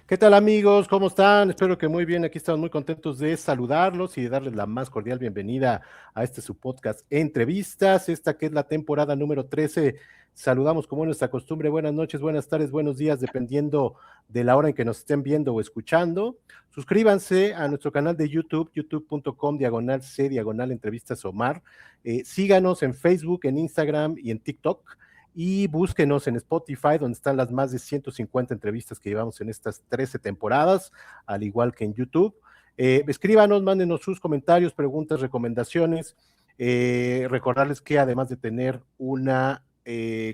¿Qué tal amigos? ¿Cómo están? Espero que muy bien. Aquí estamos muy contentos de saludarlos y de darles la más cordial bienvenida a este su podcast Entrevistas, esta que es la temporada número 13. Saludamos como es nuestra costumbre. Buenas noches, buenas tardes, buenos días, dependiendo de la hora en que nos estén viendo o escuchando. Suscríbanse a nuestro canal de YouTube, youtube.com/C Entrevistas Omar. Síganos en Facebook, en Instagram y en TikTok. Y búsquenos en Spotify, donde están las más de 150 entrevistas que llevamos en estas 13 temporadas, al igual que en YouTube. Escríbanos, mándenos sus comentarios, preguntas, recomendaciones. Recordarles que además de tener una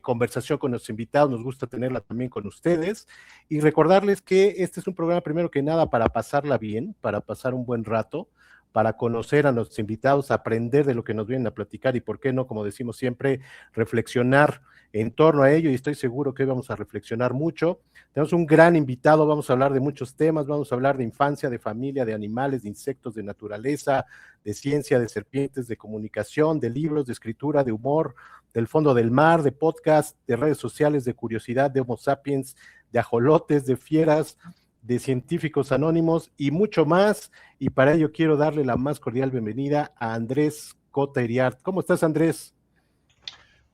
conversación con nuestros invitados, nos gusta tenerla también con ustedes. Y recordarles que este es un programa, primero que nada, para pasarla bien, para pasar un buen rato, para conocer a nuestros invitados, aprender de lo que nos vienen a platicar y, por qué no, como decimos siempre, reflexionar en torno a ello, y estoy seguro que hoy vamos a reflexionar mucho. Tenemos un gran invitado, vamos a hablar de muchos temas, vamos a hablar de infancia, de familia, de animales, de insectos, de naturaleza, de ciencia, de serpientes, de comunicación, de libros, de escritura, de humor, del fondo del mar, de podcast, de redes sociales, de curiosidad, de Homo sapiens, de ajolotes, de fieras, de científicos anónimos y mucho más. Y para ello quiero darle la más cordial bienvenida a Andrés Cota Iriart. ¿Cómo estás, Andrés?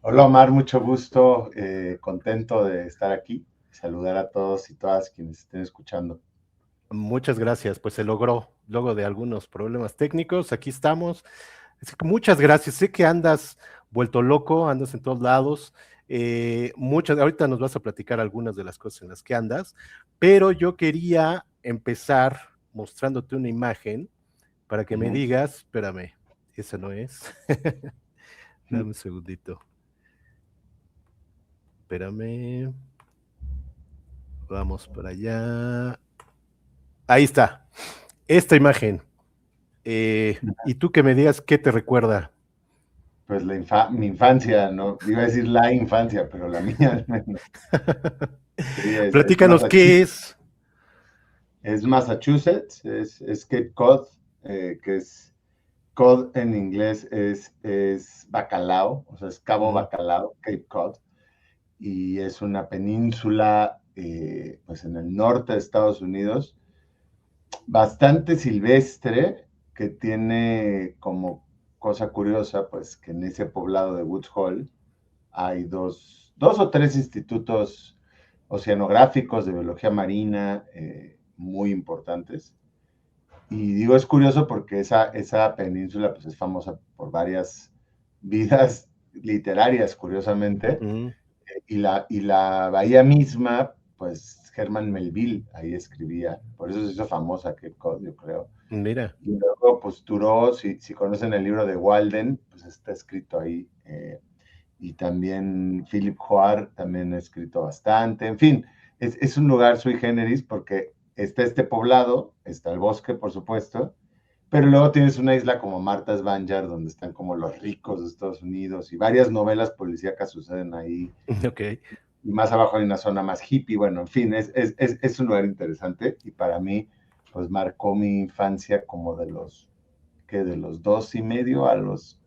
Hola Omar, mucho gusto, contento de estar aquí, saludar a todos y todas quienes estén escuchando. Muchas gracias, pues se logró, luego de algunos problemas técnicos, aquí estamos. Así que muchas gracias, sé que andas vuelto loco, andas en todos lados, ahorita nos vas a platicar algunas de las cosas en las que andas, pero yo quería empezar mostrándote una imagen para que me digas, espérame, esa no es, dame un segundito, espérame, vamos para allá, ahí está, esta imagen. Y tú que me digas qué te recuerda. Pues mi infancia, no, iba a decir la infancia, pero la mía al menos. Sí, Platícanos qué es. Es Massachusetts, es Cape Cod, que es Cod en inglés es bacalao, o sea, es Cabo Mm, Bacalao, Cape Cod, y es una península pues en el norte de Estados Unidos, bastante silvestre, que tiene como cosa curiosa, pues que en ese poblado de Woods Hole hay dos o tres institutos oceanográficos de biología marina muy importantes. Y digo, es curioso porque esa península pues, es famosa por varias vidas literarias, curiosamente, mm, y la bahía misma, pues Herman Melville ahí escribía, por eso se hizo famosa Cape Cod, yo creo. mira, Y luego, pues Thoreau, si conocen el libro de Walden, pues está escrito ahí. Y también Philip Hoare también ha escrito bastante. En fin, es un lugar sui generis porque está este poblado, está el bosque, por supuesto, pero luego tienes una isla como Martha's Vineyard, donde están como los ricos de Estados Unidos y varias novelas policíacas suceden ahí. ok. Y más abajo hay una zona más hippie. Bueno, en fin, es un lugar interesante y para mí, pues marcó mi infancia como de los 2 y medio a los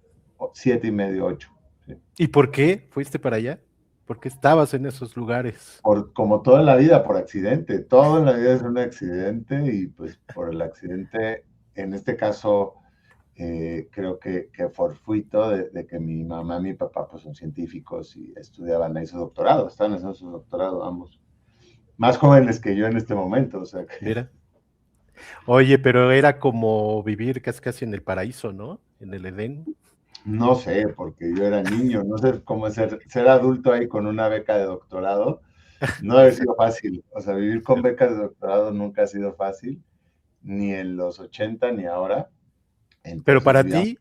7 y medio, 8. ¿Sí? ¿Y por qué fuiste para allá? ¿Por qué estabas en esos lugares? Como toda la vida, por accidente. Todo en la vida es un accidente y pues por el accidente, en este caso, creo que fortuito de que mi mamá y mi papá pues son científicos y estudiaban ahí su doctorado, están haciendo su doctorado ambos. Más jóvenes que yo en este momento, o sea que Mira. Oye, pero era como vivir casi casi en el paraíso, ¿no? En el Edén. no sé, porque yo era niño, no sé cómo ser adulto ahí con una beca de doctorado, no ha sido fácil, o sea, vivir con becas de doctorado nunca ha sido fácil, ni en los 80 ni ahora, Pero entonces para ti,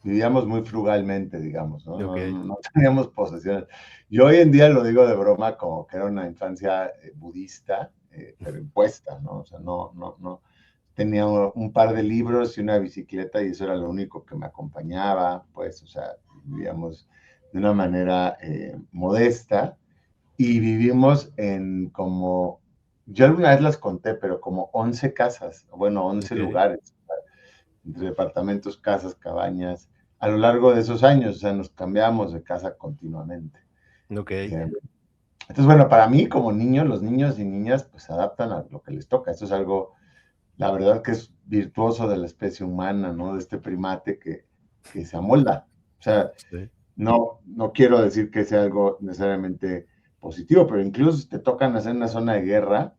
vivíamos muy frugalmente, digamos, ¿no? ok. No teníamos posesiones. Yo hoy en día lo digo de broma como que era una infancia budista, pero impuesta, ¿no? O sea, no. Tenía un par de libros y una bicicleta y eso era lo único que me acompañaba, pues, o sea, vivíamos de una manera modesta y vivimos en como, yo alguna vez las conté, pero como 11 casas, bueno, 11 Ok, lugares, entre departamentos, casas, cabañas, a lo largo de esos años, o sea, nos cambiamos de casa continuamente. ok. Eh, Entonces, bueno, para mí como niño, los niños y niñas pues se adaptan a lo que les toca. Esto es algo, la verdad que es virtuoso de la especie humana, ¿no? De este primate que se amolda. O sea, Sí. no quiero decir que sea algo necesariamente positivo, pero incluso si te tocan hacer una zona de guerra,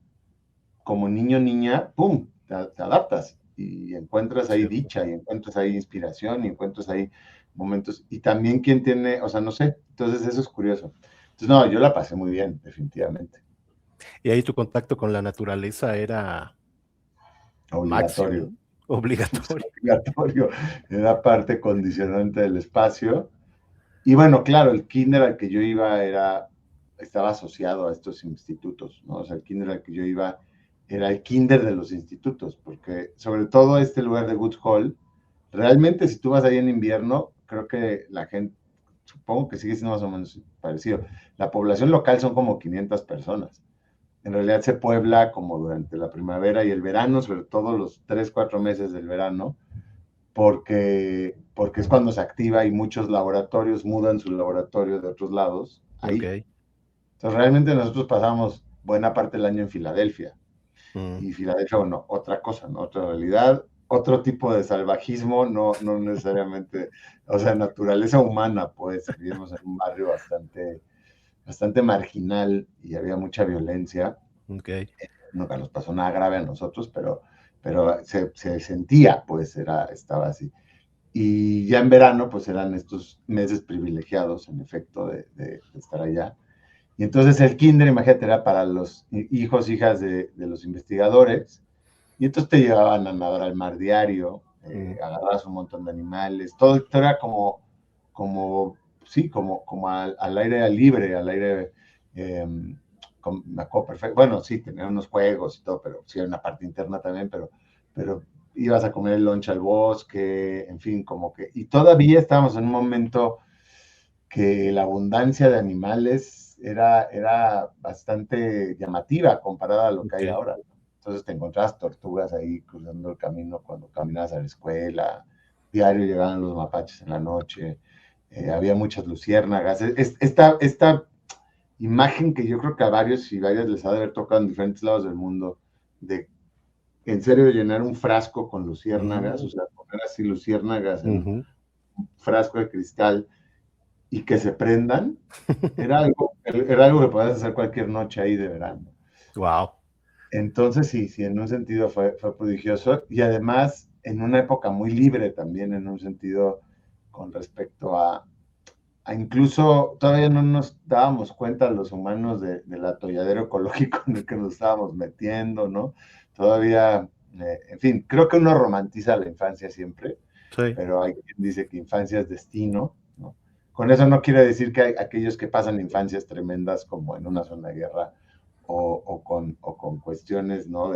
como niño o niña, ¡pum!, te adaptas y encuentras ahí Cierto. dicha y encuentras ahí inspiración y encuentras ahí momentos. Y también quien tiene, o sea, no sé, entonces eso es curioso. Entonces, no, yo la pasé muy bien, definitivamente. Y ahí tu contacto con la naturaleza era máximo, Obligatorio. ¿no? Obligatorio. Obligatorio. Era parte condicionante del espacio. Y bueno, claro, el kinder al que yo iba estaba asociado a estos institutos, ¿no? O sea, el kinder al que yo iba era el kinder de los institutos, porque sobre todo este lugar de Woods Hall, realmente si tú vas ahí en invierno, creo que la gente, supongo que sigue siendo más o menos parecido. La población local son como 500 personas. En realidad se puebla como durante la primavera y el verano, sobre todo los 3, 4 meses del verano, porque es cuando se activa y muchos laboratorios mudan su laboratorio de otros lados ahí. Ok. Entonces, realmente nosotros pasamos buena parte del año en Filadelfia. Mm. Y Filadelfia, bueno, otra cosa, ¿no? Otra realidad, otro tipo de salvajismo, no necesariamente, o sea, naturaleza humana, pues, vivimos en un barrio bastante marginal y había mucha violencia. Ok. Nunca nos pasó nada grave a nosotros, pero se sentía, pues, estaba así. Y ya en verano, pues eran estos meses privilegiados, en efecto, de estar allá. Y entonces el kinder, imagínate, era para los hijos, hijas de los investigadores. Y entonces te llevaban a nadar al mar diario, Mm. agarrabas un montón de animales. Todo era sí, como al aire libre, al aire. Eh, Me acuerdo perfecto. Bueno, sí, tenía unos juegos y todo, pero sí, era una parte interna también, pero ibas a comer el lunch al bosque, en fin, como que. Y todavía estábamos en un momento que la abundancia de animales era bastante llamativa comparada a lo que hay Ok. ahora. Entonces te encontrabas tortugas ahí cruzando el camino cuando caminabas a la escuela, diario llegaban los mapaches en la noche, había muchas luciérnagas. Esta imagen que yo creo que a varios y varias les ha de haber tocado en diferentes lados del mundo, de en serio llenar un frasco con luciérnagas, o Mm. sea, poner así luciérnagas en Ujú. un frasco de cristal y que se prendan, era algo que podías hacer cualquier noche ahí de verano. Wow. Entonces, sí, en un sentido fue prodigioso y además en una época muy libre también, en un sentido con respecto a incluso todavía no nos dábamos cuenta los humanos del atolladero ecológico en el que nos estábamos metiendo, ¿no? Todavía, en fin, creo que uno romantiza la infancia siempre, Sí. pero hay quien dice que infancia es destino, ¿no? Con eso no quiere decir que hay aquellos que pasan infancias tremendas como en una zona de guerra o con cuestiones, ¿no?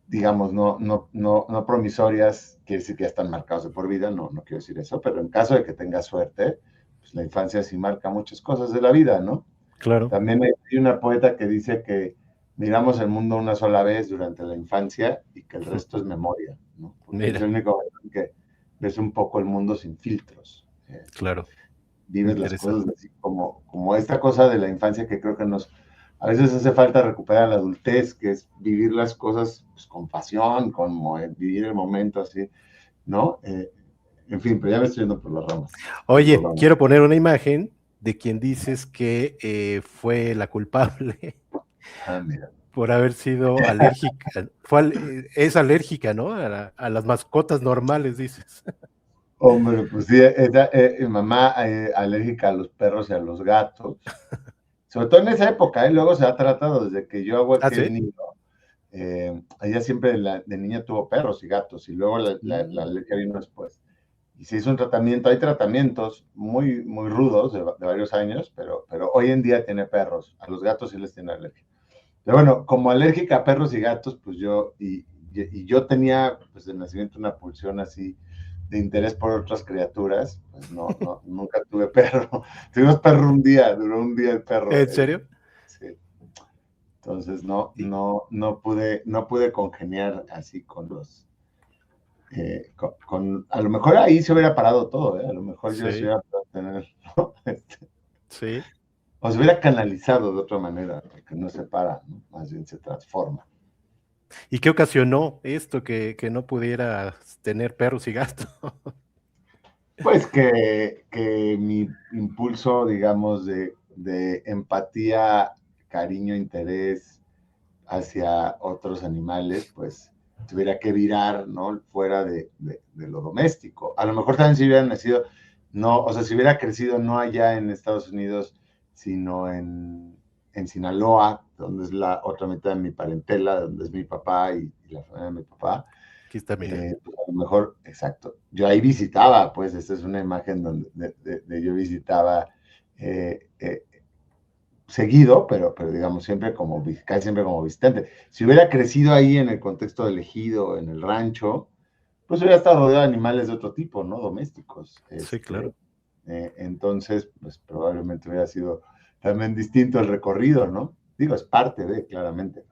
Digamos, no promisorias, quiere decir que ya están marcados de por vida, no quiero decir eso, pero en caso de que tengas suerte, pues la infancia sí marca muchas cosas de la vida, ¿no? Claro. También hay una poeta que dice que miramos el mundo una sola vez durante la infancia y que el resto es memoria, ¿no? Porque es Mira. el único momento en que ves un poco el mundo sin filtros. Claro. Vives las Interesante. cosas así como esta cosa de la infancia que creo que a veces hace falta recuperar en la adultez, que es vivir las cosas pues, con pasión, vivir el momento así, ¿no? En fin, pero ya me estoy yendo por las ramas. Oye, Perdón. quiero poner una imagen de quien dices que fue la culpable Ah, mira. por haber sido alérgica. Es alérgica, ¿no? A las mascotas normales, dices. Hombre, pues sí, mi mamá alérgica a los perros y a los gatos, sobre todo en esa época, luego se ha tratado desde que yo ¿Ah, que es sí? niño, ella siempre de niña tuvo perros y gatos y luego la Mm. alergia vino después. Y se hizo un tratamiento, hay tratamientos muy, muy rudos de varios años, pero hoy en día tiene perros, a los gatos sí les tiene alergia. Pero bueno, como alérgica a perros y gatos, pues y yo tenía pues de nacimiento una pulsión así de interés por otras criaturas, pues nunca tuve perro. Tuvimos perro un día, duró un día el perro. ¿En serio? Sí. Entonces Y- no pude congeniar así con a lo mejor ahí se hubiera parado todo, ¿eh? A lo mejor yo se Sí, hubiera podido tener, ¿no? sí. o se hubiera canalizado de otra manera, porque no se para, ¿no? Más bien se transforma. ¿Y qué ocasionó esto que no pudieras tener perros y gatos? Pues que mi impulso, digamos, de empatía, cariño, interés hacia otros animales, pues tuviera que virar, ¿no? Fuera de lo doméstico. A lo mejor también si hubiera nacido, no, o sea, si hubiera crecido no allá en Estados Unidos, sino en Sinaloa, donde es la otra mitad de mi parentela, donde es mi papá y la familia de mi papá. Aquí está, mira. Pues a lo mejor, exacto. Yo ahí visitaba, pues, esta es una imagen donde yo visitaba seguido, pero digamos siempre como, casi siempre como visitante. Si hubiera crecido ahí en el contexto del ejido, en el rancho, pues hubiera estado rodeado de animales de otro tipo, ¿no? Domésticos. Sí, claro. Entonces, pues probablemente hubiera sido también distinto el recorrido, ¿no? Digo, es parte de, claramente.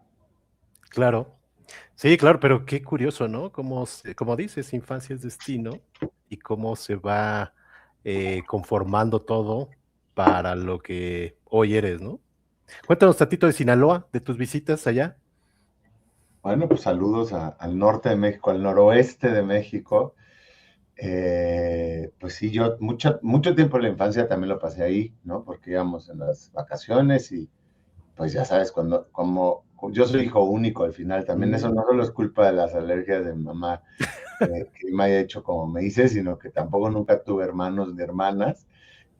Claro. Sí, claro, pero qué curioso, ¿no? Como dices, infancia es destino y cómo se va conformando todo para lo que hoy eres, ¿no? Cuéntanos tantito de Sinaloa, de tus visitas allá. Bueno, pues saludos al norte de México, al noroeste de México. Pues sí, yo mucho tiempo en la infancia también lo pasé ahí, ¿no? Porque íbamos en las vacaciones y pues ya sabes, como yo soy hijo único al final, también eso no solo es culpa de las alergias de mi mamá, que me haya hecho como me hice, sino que tampoco nunca tuve hermanos ni hermanas.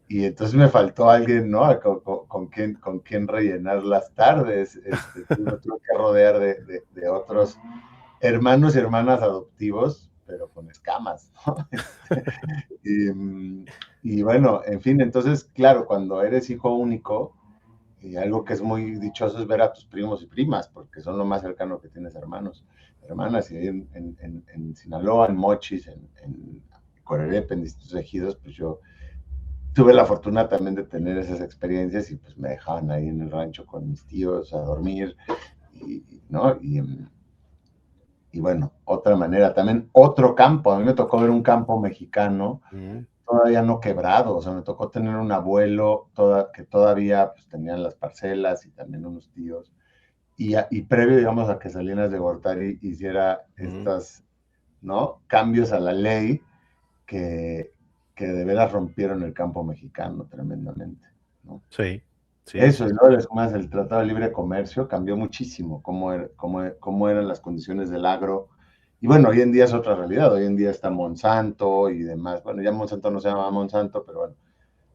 Y entonces me faltó alguien, ¿no? Con quien rellenar las tardes. Me tuve que rodear de otros hermanos y hermanas adoptivos, pero con escamas, ¿no? Y bueno, en fin, entonces, claro, cuando eres hijo único, y algo que es muy dichoso es ver a tus primos y primas, porque son lo más cercano que tienes hermanos, hermanas, y en Sinaloa, en Mochis, en Corerepe, en distintos ejidos, pues yo tuve la fortuna también de tener esas experiencias y pues me dejaban ahí en el rancho con mis tíos a dormir, ¿no? Y bueno, otra manera, también otro campo, a mí me tocó ver un campo mexicano, todavía no quebrado, o sea, me tocó tener un abuelo que todavía pues, tenían las parcelas y también unos tíos, y previo, digamos, a que Salinas de Gortari hiciera estas, ¿no? Cambios a la ley que, que de veras rompieron el campo mexicano tremendamente, ¿no? Sí, sí, Eso, sí. y luego más el Tratado de Libre Comercio cambió muchísimo cómo eran las condiciones del agro. Y bueno, hoy en día es otra realidad. Hoy en día está Monsanto y demás. Bueno, ya Monsanto no se llama Monsanto, pero bueno,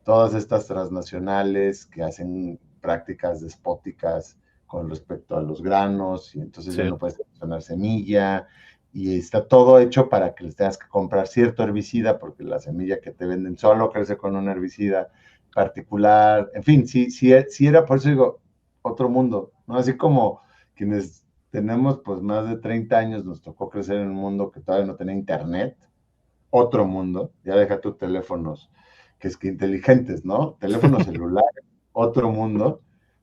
todas estas transnacionales que hacen prácticas despóticas con respecto a los granos, y entonces ya no Cierto. puedes seleccionar semilla, y está todo hecho para que les tengas que comprar cierto herbicida, porque la semilla que te venden solo crece con un herbicida particular, en fin, sí era, por eso digo, otro mundo, ¿no? Así como quienes tenemos pues más de 30 años, nos tocó crecer en un mundo que todavía no tenía internet, otro mundo, ya deja tus teléfonos, que es que inteligentes, ¿no? Teléfono celular, otro mundo,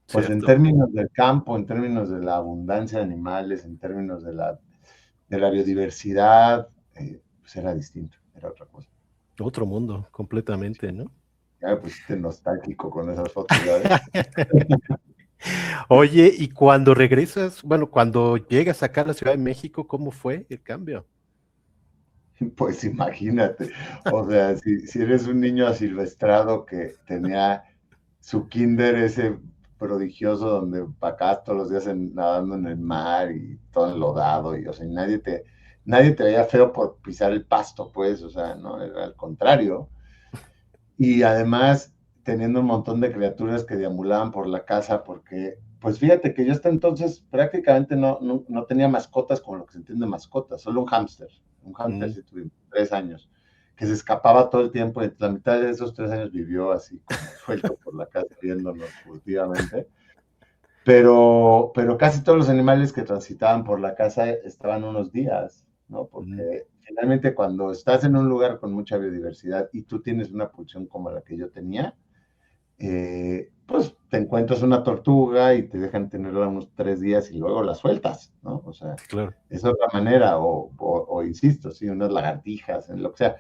pues en Cierto. términos del campo, en términos de la abundancia de animales, en términos de la biodiversidad, pues era distinto, era otra cosa. Otro mundo, completamente, ¿no? Ya me pusiste nostálgico con esas fotos, ya ves. Oye, y cuando regresas, bueno, cuando llegas acá a la Ciudad de México, ¿cómo fue el cambio? Pues imagínate, o sea, si eres un niño asilvestrado que tenía su kinder ese prodigioso donde acá todos los días nadando en el mar y todo enlodado, y o sea, nadie te veía feo por pisar el pasto, pues, o sea, no, era al contrario. Y además teniendo un montón de criaturas que deambulaban por la casa, porque, pues fíjate que yo hasta entonces prácticamente no tenía mascotas como lo que se entiende mascotas, solo un hámster sí tuvimos 3 años, que se escapaba todo el tiempo, y la mitad de esos 3 años vivió así como suelto por la casa viéndonos furtivamente, pero casi todos los animales que transitaban por la casa estaban unos días, ¿no? Mm, Porque finalmente cuando estás en un lugar con mucha biodiversidad y tú tienes una pulsión como la que yo tenía, pues te encuentras una tortuga y te dejan tenerla unos 3 días y luego la sueltas, ¿no? O sea, claro. es otra manera, o insisto, sí, unas lagartijas, en lo que sea.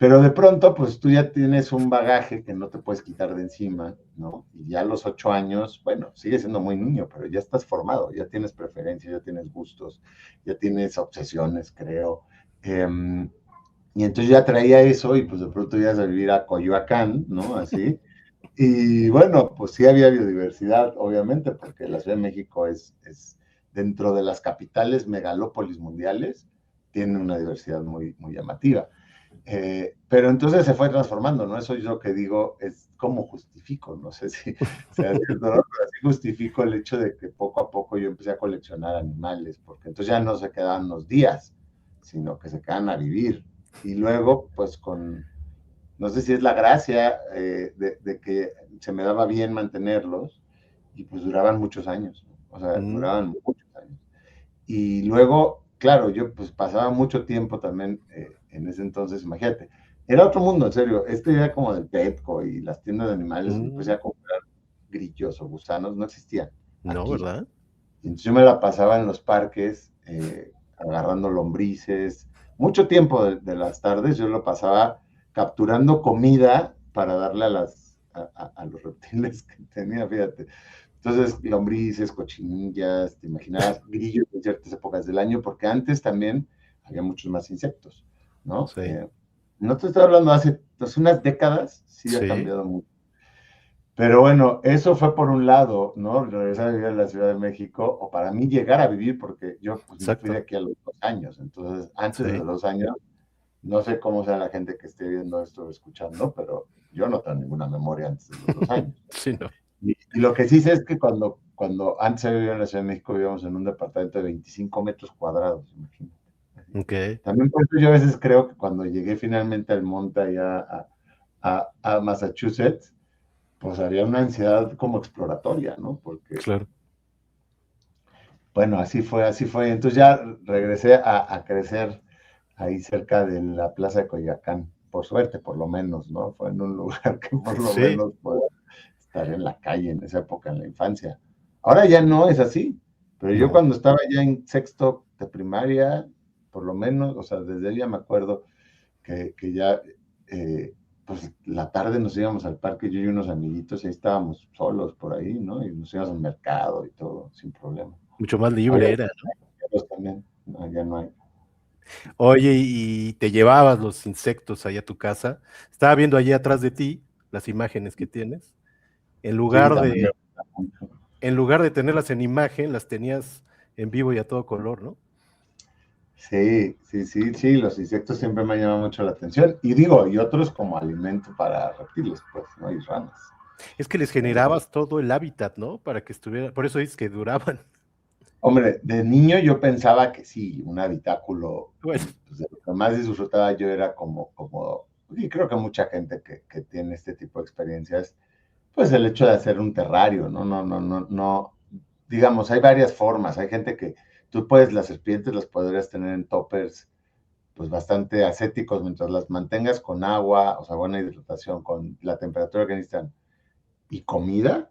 Pero de pronto, pues tú ya tienes un bagaje que no te puedes quitar de encima, ¿no? Y ya a los 8 años, bueno, sigues siendo muy niño, pero ya estás formado, ya tienes preferencias, ya tienes gustos, ya tienes obsesiones, creo. Y entonces ya traía eso y pues de pronto ibas a vivir a Coyoacán, ¿no? Así. Y bueno, pues sí había biodiversidad, obviamente, porque la Ciudad de México es dentro de las capitales megalópolis mundiales, tiene una diversidad muy, muy llamativa. Pero entonces se fue transformando, ¿no? Eso yo lo que digo es cómo justifico, no sé si sea cierto, ¿no? Pero así justifico el hecho de que poco a poco yo empecé a coleccionar animales, porque entonces ya no se quedaban los días, sino que se quedan a vivir. Y luego, pues no sé si es la gracia de que se me daba bien mantenerlos, y pues duraban muchos años, ¿no? O sea, duraban muchos años. Y luego, claro, yo pues pasaba mucho tiempo también en ese entonces, imagínate, era otro mundo, en serio, esta idea como del Petco y las tiendas de animales, empecé a comprar grillos o gusanos, no existían No, aquí. ¿verdad? Entonces yo me la pasaba en los parques, agarrando lombrices, mucho tiempo de las tardes yo lo pasaba capturando comida para darle a los reptiles que tenía, fíjate. Entonces, lombrices, cochinillas, te imaginarás, grillos en ciertas épocas del año, porque antes también había muchos más insectos, ¿no? Sí, No te estoy hablando hace unas décadas, sí ha sí. cambiado mucho. Pero bueno, eso fue por un lado, ¿no? Regresar a vivir a la Ciudad de México, o para mí llegar a vivir, porque yo pues me fui de Exacto. aquí a los 2 años, entonces antes de Sí, los 2 años, no sé cómo sea la gente que esté viendo esto o escuchando, pero yo no tengo ninguna memoria antes de los 2 años. sí, no. Y lo que sí sé es que cuando antes se vivía en la Ciudad de México, vivíamos en un departamento de 25 metros cuadrados, imagínate. Ok, También por eso yo a veces creo que cuando llegué finalmente al monte allá a Massachusetts, pues había una ansiedad como exploratoria, ¿no? Porque, claro. bueno, así fue, así fue. Entonces ya regresé a crecer ahí cerca de la Plaza de Coyoacán, por suerte, por lo menos, ¿no? Fue en un lugar que por lo Sí, menos pueda estar en la calle en esa época, en la infancia. Ahora ya no es así, pero yo no. cuando estaba ya en sexto de primaria, por lo menos, o sea, desde ahí ya me acuerdo que ya, pues la tarde nos íbamos al parque, yo y unos amiguitos, y ahí estábamos solos por ahí, ¿no? Y nos íbamos al mercado y todo, sin problema. Mucho más Ahora libre era, ¿no? ya también, no, ya no hay. Oye, y te llevabas los insectos allá a tu casa. Estaba viendo allí atrás de ti las imágenes que tienes. En Sí, lugar también me de, gusta mucho. en lugar de tenerlas en imagen, las tenías en vivo y a todo color, ¿no? Sí, sí, sí, sí, los insectos siempre me han llamado mucho la atención. Y digo, y otros como alimento para reptiles, pues, ¿no? Y ranas. Es que les Eh, generabas todo el hábitat, ¿no? Para que estuviera, por eso dices que duraban. Hombre, de niño yo pensaba que sí, un habitáculo, Bueno, pues, de lo que más disfrutaba yo era y creo que mucha gente que tiene este tipo de experiencias, pues el hecho de hacer un terrario, ¿no? No, no, no, no, digamos, hay varias formas, hay gente que tú puedes, las serpientes las podrías tener en toppers, pues bastante ascéticos, mientras las mantengas con agua, o sea, buena hidratación, con la temperatura que necesitan y comida,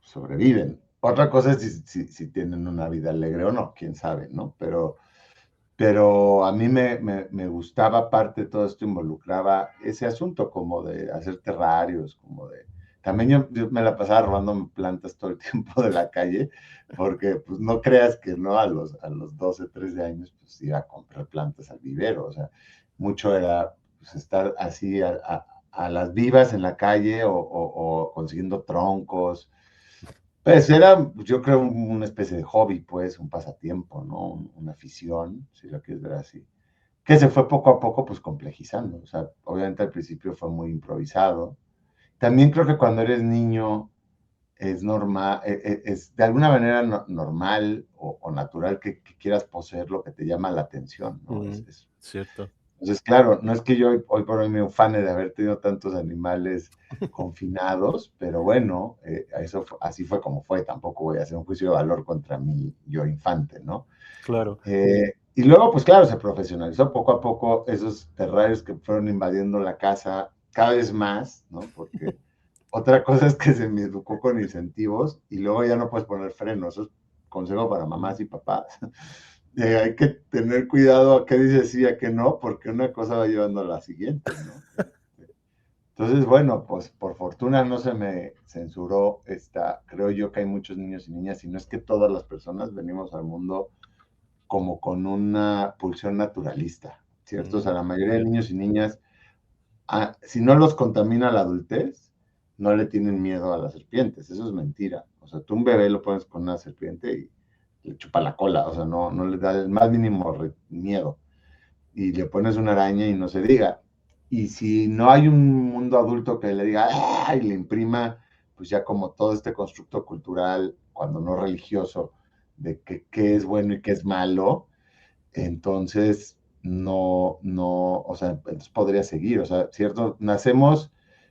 sobreviven. Otra cosa es si tienen una vida alegre o no, quién sabe, ¿no? Pero a mí me gustaba parte de todo esto, involucraba ese asunto como de hacer terrarios, como de... También yo me la pasaba robando plantas todo el tiempo de la calle, porque pues no creas que no a los 12, 13 años pues iba a comprar plantas al vivero, o sea, mucho era pues, estar así a las vivas en la calle o consiguiendo troncos, pues era, yo creo, una especie de hobby, pues, un pasatiempo, ¿no? Una afición, si lo quieres ver así. Que se fue poco a poco, pues, complejizando. O sea, obviamente al principio fue muy improvisado. También creo que cuando eres niño es normal, es de alguna manera normal o natural que quieras poseer lo que te llama la atención, ¿no? cierto. Entonces, claro, no es que yo hoy por hoy me ufane de haber tenido tantos animales confinados, pero bueno, así fue como fue. Tampoco voy a hacer un juicio de valor contra mi yo infante, ¿no? Claro. Y luego, pues claro, se profesionalizó poco a poco esos terrarios que fueron invadiendo la casa cada vez más, ¿no? Porque otra cosa es que se me educó con incentivos y luego ya no puedes poner frenos. Eso es consejo para mamás y papás. hay que tener cuidado a qué dice sí y a qué no, porque una cosa va llevando a la siguiente, ¿no? Entonces, bueno, pues por fortuna no se me censuró creo yo que hay muchos niños y niñas, y no es que todas las personas venimos al mundo como con una pulsión naturalista, ¿cierto? O sea, la mayoría de Cierto. niños y niñas, si no los contamina la adultez, no le tienen miedo a las serpientes, eso es mentira. O sea, tú un bebé lo pones con una serpiente y le chupa la cola, o sea, no le da el más mínimo miedo. Y le pones una araña y no se diga. Y si no hay un mundo adulto que le diga, ¡ah! Y le imprima, pues ya como todo este constructo cultural, cuando no religioso, de qué es bueno y qué es malo, entonces no, o sea, entonces podría seguir, o sea, ¿cierto? Nacemos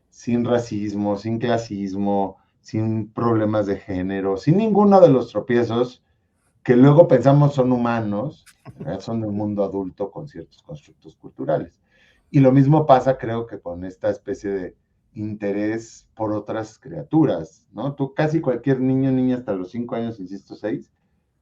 sin racismo, sin clasismo, sin problemas de género, sin ninguno de los tropiezos que luego pensamos son humanos, en realidad son del mundo adulto con ciertos constructos culturales. Y lo mismo pasa, creo que con esta especie de interés por otras criaturas, ¿no? Tú casi cualquier niño, niña hasta los 5 años, insisto, 6,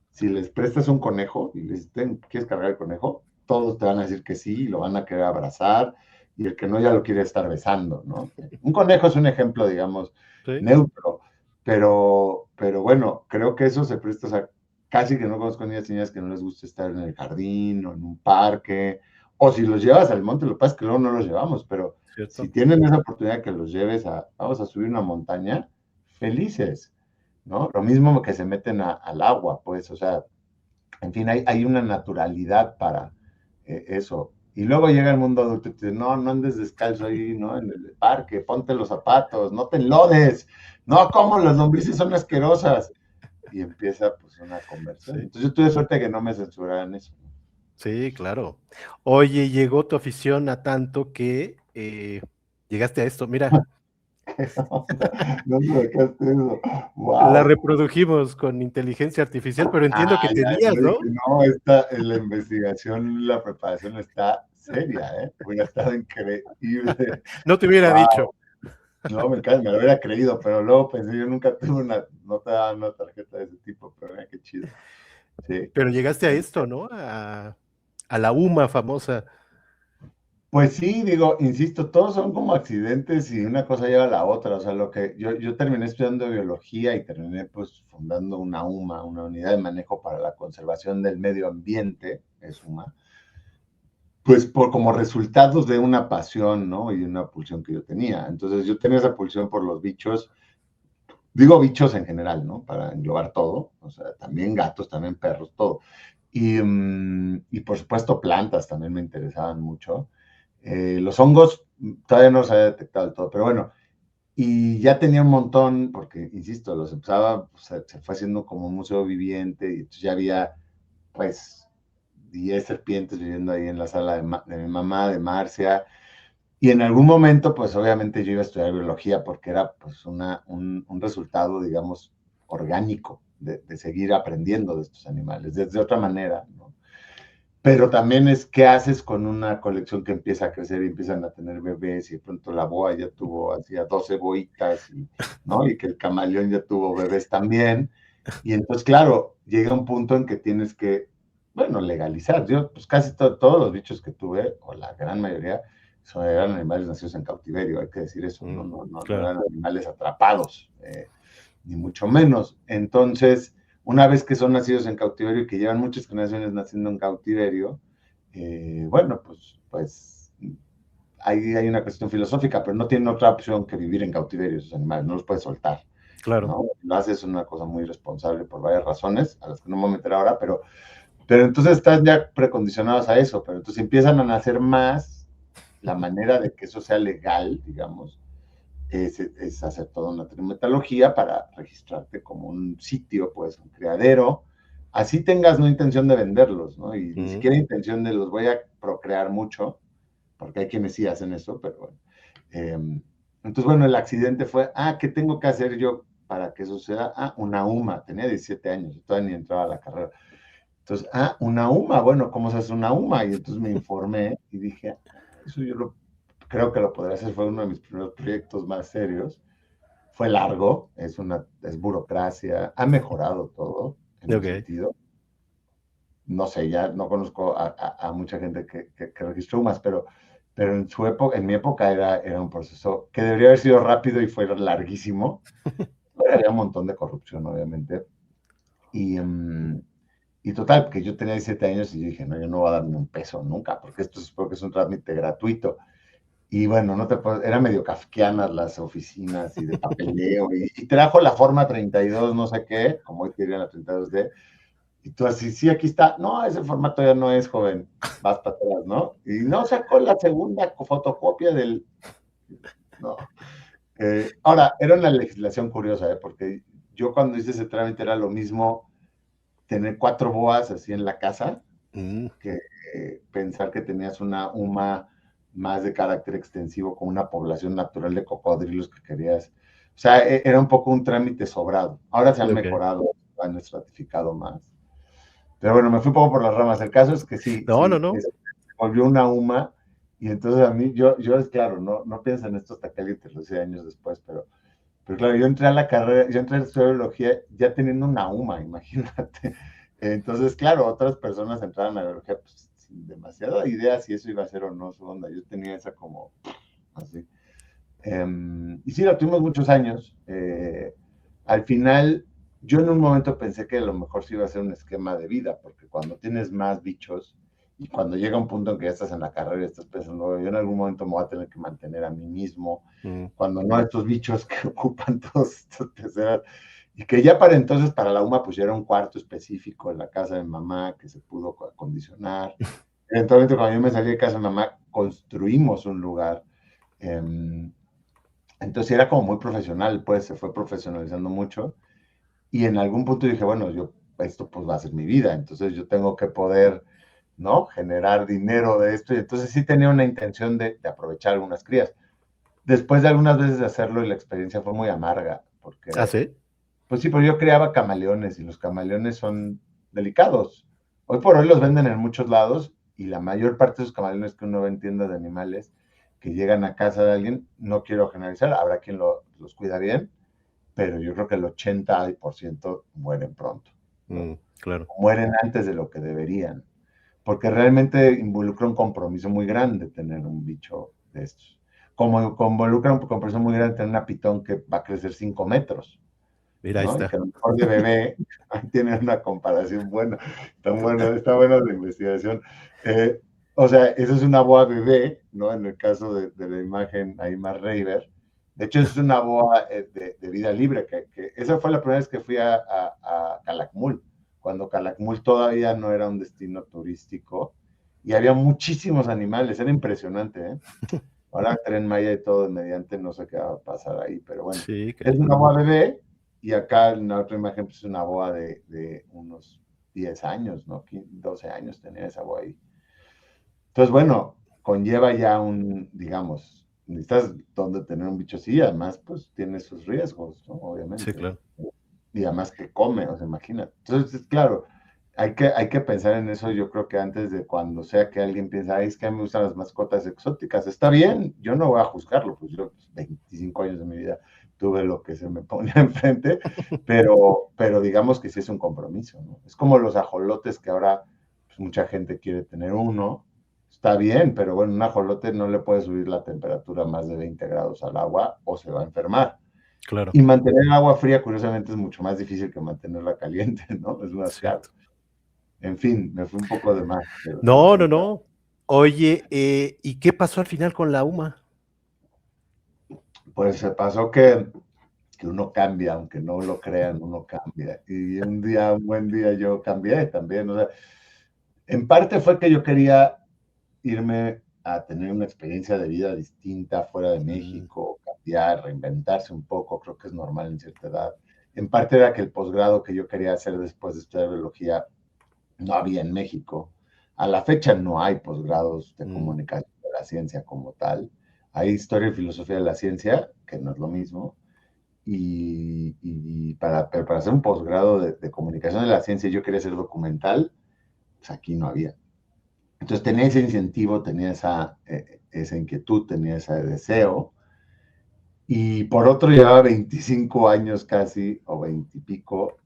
si les prestas un conejo y les dicen, ¿quieres cargar el conejo? Todos te van a decir que sí y lo van a querer abrazar, y el que no ya lo quiere estar besando, ¿no? Un conejo es un ejemplo, digamos, Sí. neutro, pero bueno, creo que eso se presta, o sea, casi que no conozco niñas y niñas que no les guste estar en el jardín o en un parque, o si los llevas al monte, lo que pasa es que luego no los llevamos, pero si Cierto. tienen esa oportunidad que los lleves vamos a subir una montaña, felices, ¿no? Lo mismo que se meten al agua, pues, o sea, en fin, hay una naturalidad para eso. Y luego llega el mundo adulto y te dice, no andes descalzo ahí, ¿no? En el parque, ponte los zapatos, no te enlodes, no, como las lombrices son asquerosas. Y empieza pues una conversación. Sí. Entonces yo tuve suerte que no me censuraran eso. Sí, claro. Oye, llegó tu afición a tanto que llegaste a esto. Mira, ¿Qué onda? No me sacaste eso. la Wow. reprodujimos con inteligencia artificial, pero entiendo que Ya, yo tenías, dije, ¿no? no, la investigación, la preparación está seria, ¿eh? Hubiera estado increíble. No te hubiera dicho, Wow. No, me encanta, me lo hubiera creído, pero luego pensé, yo nunca tuve no te daban una tarjeta de ese tipo, pero mira qué chido. Sí. pero llegaste a esto, ¿no? A la UMA famosa. Pues sí, digo, insisto, todos son como accidentes y una cosa lleva a la otra. O sea, lo que yo terminé estudiando biología y terminé pues fundando una UMA, una unidad de manejo para la conservación del medio ambiente, es UMA, pues como resultados de una pasión, ¿no? Y una pulsión que yo tenía. Entonces yo tenía esa pulsión por los bichos. Digo bichos en general, ¿no? Para englobar todo, o sea, también gatos, también perros, todo. Y por supuesto plantas también me interesaban mucho. Los hongos todavía no se había detectado del todo, pero bueno, y ya tenía un montón, porque, insisto, los empezaba, pues, se fue haciendo como un museo viviente, y entonces ya había, pues, 10 serpientes viviendo ahí en la sala de mi mamá, de Marcia, y en algún momento, pues obviamente yo iba a estudiar biología porque era pues un resultado, digamos, orgánico de seguir aprendiendo de estos animales, de otra manera, ¿no? Pero también es qué haces con una colección que empieza a crecer y empiezan a tener bebés y de pronto la boa ya tuvo, hacía 12 boitas, ¿no? Y que el camaleón ya tuvo bebés también. Y entonces, claro, llega un punto en que tienes que, bueno, legalizar. Yo, pues casi todos los bichos que tuve, o la gran mayoría, eran animales nacidos en cautiverio, hay que decir eso, no, no Claro. eran animales atrapados, ni mucho menos. Entonces, una vez que son nacidos en cautiverio y que llevan muchas generaciones naciendo en cautiverio, bueno, pues hay una cuestión filosófica, pero no tienen otra opción que vivir en cautiverio esos animales, no los puedes soltar, Claro. ¿no? Lo haces una cosa muy irresponsable por varias razones, a las que no me voy a meter ahora, pero entonces están ya precondicionados a eso, pero entonces empiezan a nacer más, la manera de que eso sea legal, digamos, es hacer toda una trimetalogía para registrarte como un sitio, pues un criadero, así tengas no intención de venderlos, ¿no? Y ni siquiera intención de los voy a procrear mucho, porque hay quienes sí hacen eso, pero bueno. Entonces, bueno, el accidente fue, ¿qué tengo que hacer yo para que eso sea? Una UMA, tenía 17 años, todavía ni entraba a la carrera. Entonces, una UMA, bueno, ¿cómo se hace una UMA? Y entonces me informé y dije, eso creo que lo podría hacer, fue uno de mis primeros proyectos más serios. Fue largo, es burocracia, ha mejorado todo en ese Ok. sentido. no sé, ya no conozco a mucha gente que registró UMAS, pero en su época, en mi época era un proceso que debería haber sido rápido y fue larguísimo. Había un montón de corrupción, obviamente. Y, y total, porque yo tenía 17 años y yo dije, no, yo no voy a darme un peso nunca, porque esto supongo que es un trámite gratuito. Y bueno, no te era medio kafkianas las oficinas y de papeleo, y trajo la forma 32, no sé qué, como hoy dirían la 32D, y tú así, sí, aquí está, no, ese formato ya no es, joven, vas para atrás, ¿no? Y no sacó la segunda fotocopia del, no. Ahora, era una legislación curiosa, porque yo cuando hice ese trámite era lo mismo tener 4 boas así en la casa, que pensar que tenías una UMA más de carácter extensivo con una población natural de cocodrilos que querías. O sea, era un poco un trámite sobrado. Ahora se han Ok. mejorado, han estratificado más. Pero bueno, me fui un poco por las ramas. El caso es que sí, No, no, sí, no. se volvió una UMA y entonces a mí, yo es claro, no pienso en esto hasta que alguien te lo dice años después, pero claro, yo entré a la carrera, yo entré a biología ya teniendo una UMA, imagínate. Entonces, claro, otras personas entraron a biología pues, sin demasiada idea si eso iba a ser o no su onda. Yo tenía esa como así. Y sí, la tuvimos muchos años. Al final, yo en un momento pensé que a lo mejor sí iba a ser un esquema de vida, porque cuando tienes más bichos y cuando llega un punto en que ya estás en la carrera y estás pensando, yo en algún momento me voy a tener que mantener a mí mismo, Mm. cuando no hay estos bichos que ocupan todas estas peceras, y que ya para entonces, para la UMA, pues ya era un cuarto específico en la casa de mamá que se pudo acondicionar. Eventualmente, cuando yo me salí de casa de mamá, construimos un lugar. Eh, entonces era como muy profesional, pues se fue profesionalizando mucho. Y en algún punto dije, bueno, yo, esto pues va a ser mi vida, entonces yo tengo que poder, ¿no? Generar dinero de esto. Y entonces sí tenía una intención de aprovechar algunas crías. Después de algunas veces de hacerlo, y la experiencia fue muy amarga, ¿Ah, porque, sí? pues sí, pero yo criaba camaleones y los camaleones son delicados. Hoy por hoy los venden en muchos lados y la mayor parte de esos camaleones que uno ve en tiendas de animales que llegan a casa de alguien, no quiero generalizar, habrá quien los cuida bien, pero yo creo que el 80% mueren pronto, ¿no? Claro. Mueren antes de lo que deberían, porque realmente involucra un compromiso muy grande tener un bicho de estos. Como involucra un compromiso muy grande tener una pitón que va a crecer 5 metros, Mira, ahí ¿no? Y que está. a lo mejor de bebé tiene una comparación buena. Está buena la investigación. Eh, o sea, eso es una boa bebé, ¿no? En el caso de la imagen ahí más Raver. De hecho, es una boa de vida libre, esa fue la primera vez que fui a Calakmul, cuando Calakmul todavía no era un destino turístico y había muchísimos animales, era impresionante, ¿eh? Ahora Tren Maya y todo mediante, no sé qué va a pasar ahí, pero bueno. Sí, Es caray. una boa bebé y acá en la otra imagen pues, es una boa de unos 10 años, ¿no? 12 años tenía esa boa ahí. Entonces, bueno, conlleva ya digamos, necesitas donde tener un bicho así, además pues tiene sus riesgos, ¿no? Sí, Obviamente. claro. Y además que come, o sea, imagina. Entonces, claro, hay que pensar en eso, yo creo que antes de cuando sea que alguien piensa, ay, es que a mí me gustan las mascotas exóticas, está bien, yo no voy a juzgarlo, pues yo 25 años de mi vida tuve lo que se me ponía enfrente, pero digamos que sí es un compromiso, ¿no? Es como los ajolotes que ahora pues, mucha gente quiere tener uno, está bien, pero bueno, un ajolote no le puede subir la temperatura más de 20 grados al agua o se va a enfermar. Claro. Y mantener agua fría, curiosamente, es mucho más difícil que mantenerla caliente, ¿no? Es más caro. Cierto. En fin, me fui un poco de más, pero sí, No, sí no, está. no. Oye, ¿y qué pasó al final con la UMA? Pues se pasó que uno cambia, aunque no lo crean, uno cambia. Y un buen día yo cambié también. O sea, en parte fue que yo quería irme a tener una experiencia de vida distinta fuera de Mm, México, cambiar, reinventarse un poco, creo que es normal en cierta edad. En parte era que el posgrado que yo quería hacer después de estudiar biología no había en México. A la fecha no hay posgrados de mm, comunicación de la ciencia como tal. Hay historia y filosofía de la ciencia, que no es lo mismo. Pero para hacer un posgrado de comunicación de la ciencia, yo quería hacer documental, pues aquí no había. Entonces tenía ese incentivo, tenía esa inquietud, tenía ese deseo. Y por otro, llevaba 25 años casi, o 20 y pico,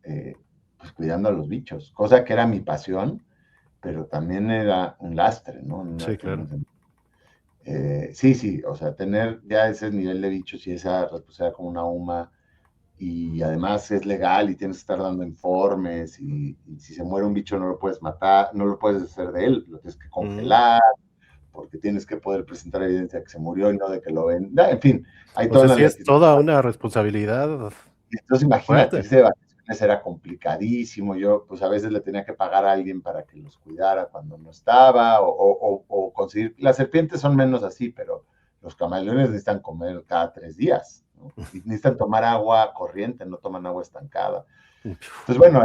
pues cuidando a los bichos, cosa que era mi pasión, pero también era un lastre, ¿no? Sí, claro. Sí, o sea, tener ya ese nivel de bichos y esa responsabilidad como una UMA, y además es legal y tienes que estar dando informes, y si se muere un bicho no lo puedes matar, no lo puedes hacer de él, lo tienes que congelar, porque tienes que poder presentar evidencia de que se murió y no de que lo ven. En fin, hay O toda sea, una sí es legislación. toda una responsabilidad Entonces, imagínate, fuerte. ese de vacaciones era complicadísimo. Yo, pues a veces le tenía que pagar a alguien para que los cuidara cuando no estaba, o conseguir. Las serpientes son menos así, pero los camaleones necesitan comer cada 3 días, ¿no? Y necesitan tomar agua corriente, no toman agua estancada. Entonces, bueno,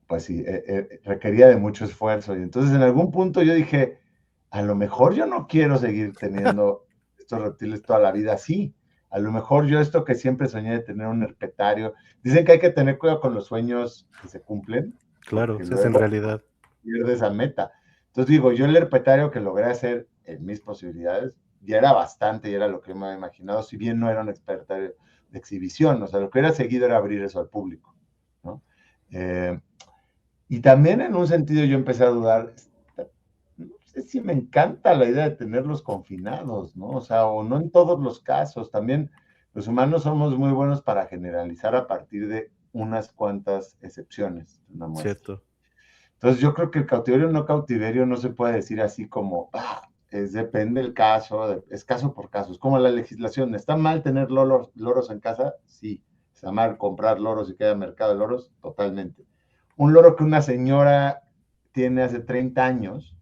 pues sí, requería de mucho esfuerzo. Y entonces, en algún punto yo dije, a lo mejor yo no quiero seguir teniendo estos reptiles toda la vida así. A lo mejor yo esto que siempre soñé de tener un herpetario. Dicen que hay que tener cuidado con los sueños que se cumplen, Claro, porque se hace en luego realidad. pierde esa meta. Entonces digo, yo el herpetario que logré hacer en mis posibilidades ya era bastante, y era lo que me había imaginado, si bien no era un herpetario de exhibición. O sea, lo que hubiera seguido era abrir eso al público, ¿no? Y también en un sentido yo empecé a dudar, no sé si me encanta la idea de tenerlos confinados, ¿no? O sea, o no en todos los casos. También los humanos somos muy buenos para generalizar a partir de unas cuantas excepciones de una muestra. Cierto. Entonces yo creo que el cautiverio o no cautiverio no se puede decir así como, depende del caso, es caso por caso. Es como la legislación. ¿Está mal tener loros en casa? Sí. ¿Está mal comprar loros y que haya mercado de loros? Totalmente. Un loro que una señora tiene hace 30 años,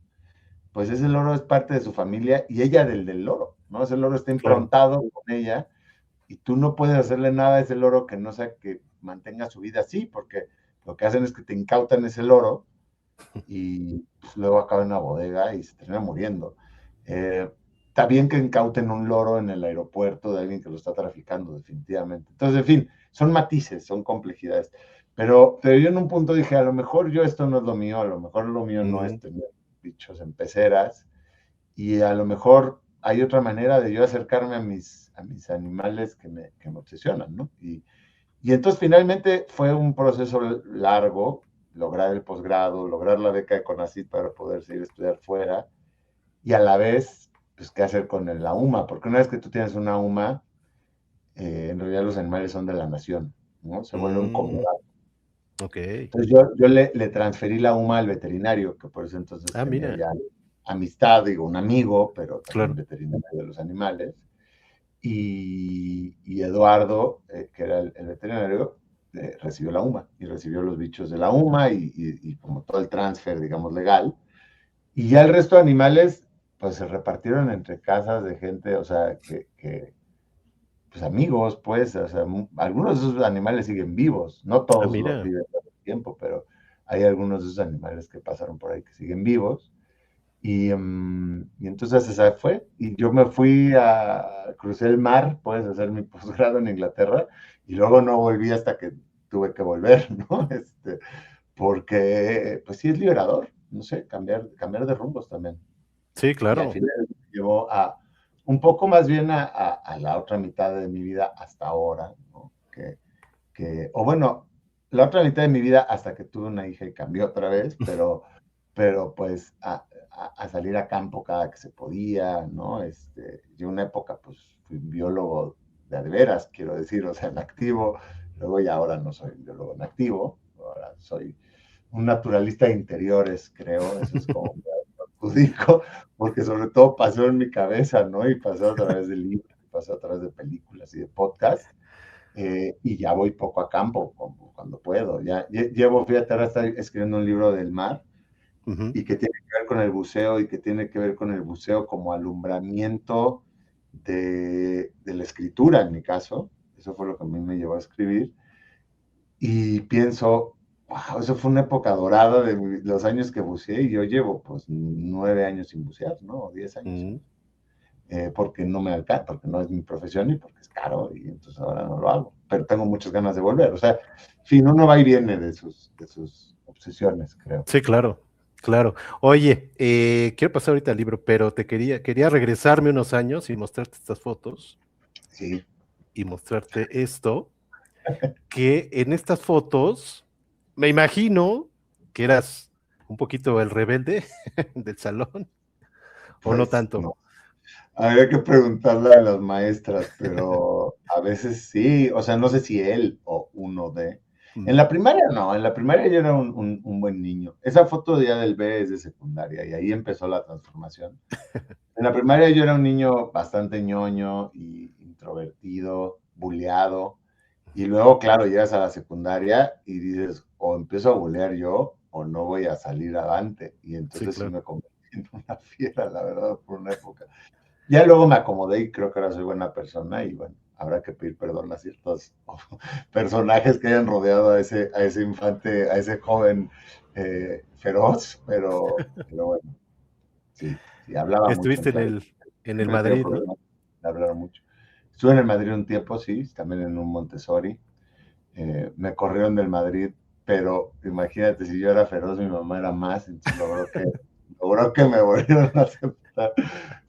pues ese loro es parte de su familia y ella del loro, ¿no? Ese loro está Claro. improntado con ella, y tú no puedes hacerle nada a ese loro que no sea que mantenga su vida así, porque lo que hacen es que te incautan ese loro y pues, luego acaba en una bodega y se termina muriendo. Está bien que incauten un loro en el aeropuerto de alguien que lo está traficando, definitivamente. Entonces, en fin, son matices, son complejidades. Pero yo en un punto dije, a lo mejor yo esto no es lo mío, a lo mejor lo mío no es tener bichos en peceras, y a lo mejor hay otra manera de yo acercarme a mis animales que me obsesionan, ¿no? Y entonces finalmente fue un proceso largo, lograr el posgrado, lograr la beca de CONACYT para poder seguir estudiar fuera, y a la vez, pues, qué hacer con la UMA, porque una vez que tú tienes una UMA, en realidad los animales son de la nación, ¿no? Se vuelve un comodato. Ok. Entonces yo le transferí la UMA al veterinario, que por eso entonces Ah, tenía mira. ya amistad, digo, un amigo, pero también Claro. veterinario de los animales. Y Eduardo, que era el veterinario, recibió la UMA y recibió los bichos de la UMA, y como todo el transfer, digamos, legal. Y ya el resto de animales, pues se repartieron entre casas de gente, o sea, pues amigos, pues, o sea, algunos de esos animales siguen vivos, no Ah, todos los mira. viven todo el tiempo, pero hay algunos de esos animales que pasaron por ahí que siguen vivos. Y entonces esa fue, y yo me fui crucé el mar, puedes hacer mi posgrado en Inglaterra, y luego no volví hasta que tuve que volver, ¿no? Porque, pues sí es liberador, no sé, cambiar de rumbos también. Sí, Y al claro. final me llevó un poco más bien a la otra mitad de mi vida hasta ahora, ¿no? O bueno, la otra mitad de mi vida hasta que tuve una hija y cambió otra vez, pero pues a salir a campo cada que se podía, ¿no? Yo una época pues fui biólogo de veras, quiero decir, o sea, en activo. Luego ya ahora no soy biólogo en activo, ahora soy un naturalista de interiores, creo. Eso es como me adjudico, porque sobre todo pasó en mi cabeza, ¿no? Y pasó a través de libros, pasó a través de películas y de podcasts. Y ya voy poco a campo cuando puedo. Ya llevo, fíjate, ahora estoy escribiendo un libro del mar, Ujú. y que tiene que ver con el buceo, y que tiene que ver con el buceo como alumbramiento de la escritura, en mi caso. Eso fue lo que a mí me llevó a escribir. Y pienso, wow, eso fue una época dorada de los años que buceé, y yo llevo pues 9 años sin bucear, ¿no? O 10 años. Mm. Porque no me alcanza, porque no es mi profesión y porque es caro, y entonces ahora no lo hago. Pero tengo muchas ganas de volver. O sea, en fin, uno va y viene de sus obsesiones, creo. Sí, claro, claro. Oye, quiero pasar ahorita al libro, pero quería regresarme unos años y mostrarte estas fotos Sí, y mostrarte esto, que en estas fotos, me imagino que eras un poquito el rebelde del salón, o no Pues tanto. no. Habría que preguntarle a las maestras, pero a veces sí, o sea, no sé si él o uno de. En Mm. la primaria no, en la primaria yo era un buen niño. Esa foto ya del B es de secundaria y ahí empezó la transformación. En la primaria yo era un niño bastante ñoño y introvertido, buleado, y luego, claro, llegas a la secundaria y dices, o empiezo a bulear yo o no voy a salir adelante. Y Sí, entonces sí claro. me convertí en una fiera, la verdad, por una época. Ya luego me acomodé y creo que ahora soy buena persona y bueno, habrá que pedir perdón a ciertos personajes que hayan rodeado a ese infante, a ese joven feroz, pero bueno, sí, sí, hablaba mucho en Estuviste en clase. el Siempre he tenido Madrid, ¿no? problemas de hablar mucho. Estuve en el Madrid un tiempo, sí, también en un Montessori. Me corrieron del Madrid, pero imagínate, si yo era feroz, mi mamá era más, entonces logró que me volvieran a aceptar,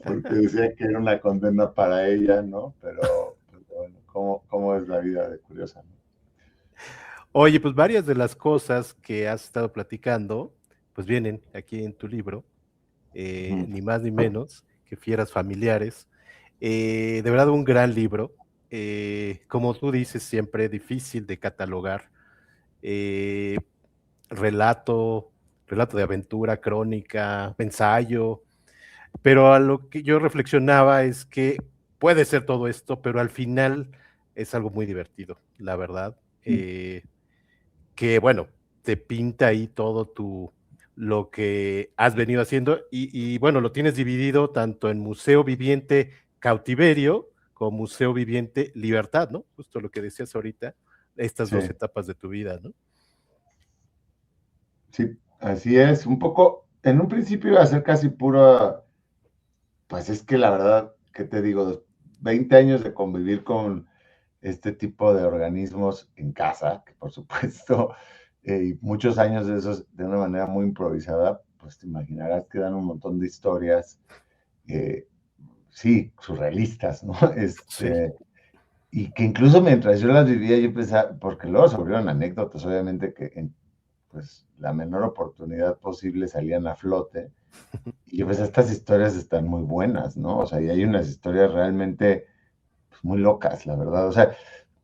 porque decía que era una condena para ella, ¿no? Pero pues, bueno, ¿cómo es la vida de curiosa, ¿no? Oye, pues varias de las cosas que has estado platicando, pues vienen aquí en tu libro, Ujú. ni más ni menos que Fieras Familiares. De verdad, un gran libro. Como tú dices, siempre difícil de catalogar. eh, relato, relato de aventura, crónica, ensayo, pero a lo que yo reflexionaba es que puede ser todo esto, pero al final es algo muy divertido, la verdad. Que bueno, te pinta ahí todo lo que has venido haciendo y bueno, lo tienes dividido tanto en Museo Viviente Cautiverio como Museo Viviente Libertad, ¿no? Justo lo que decías ahorita, estas dos Sí, etapas de tu vida, ¿no? sí, así es. Un poco, en un principio iba a ser casi pura, pues es que la verdad, ¿qué te digo? 20 años de convivir con este tipo de organismos en casa, que por supuesto, y muchos años de esos de una manera muy improvisada, pues te imaginarás que dan un montón de historias, eh, sí, surrealistas, ¿no? Sí, Y que incluso mientras yo las vivía, yo pensaba, porque luego se volvieron anécdotas, obviamente que en pues, la menor oportunidad posible salían a flote, y yo pensaba, estas historias están muy buenas, ¿no? O sea, y hay unas historias realmente pues, muy locas, la verdad. O sea,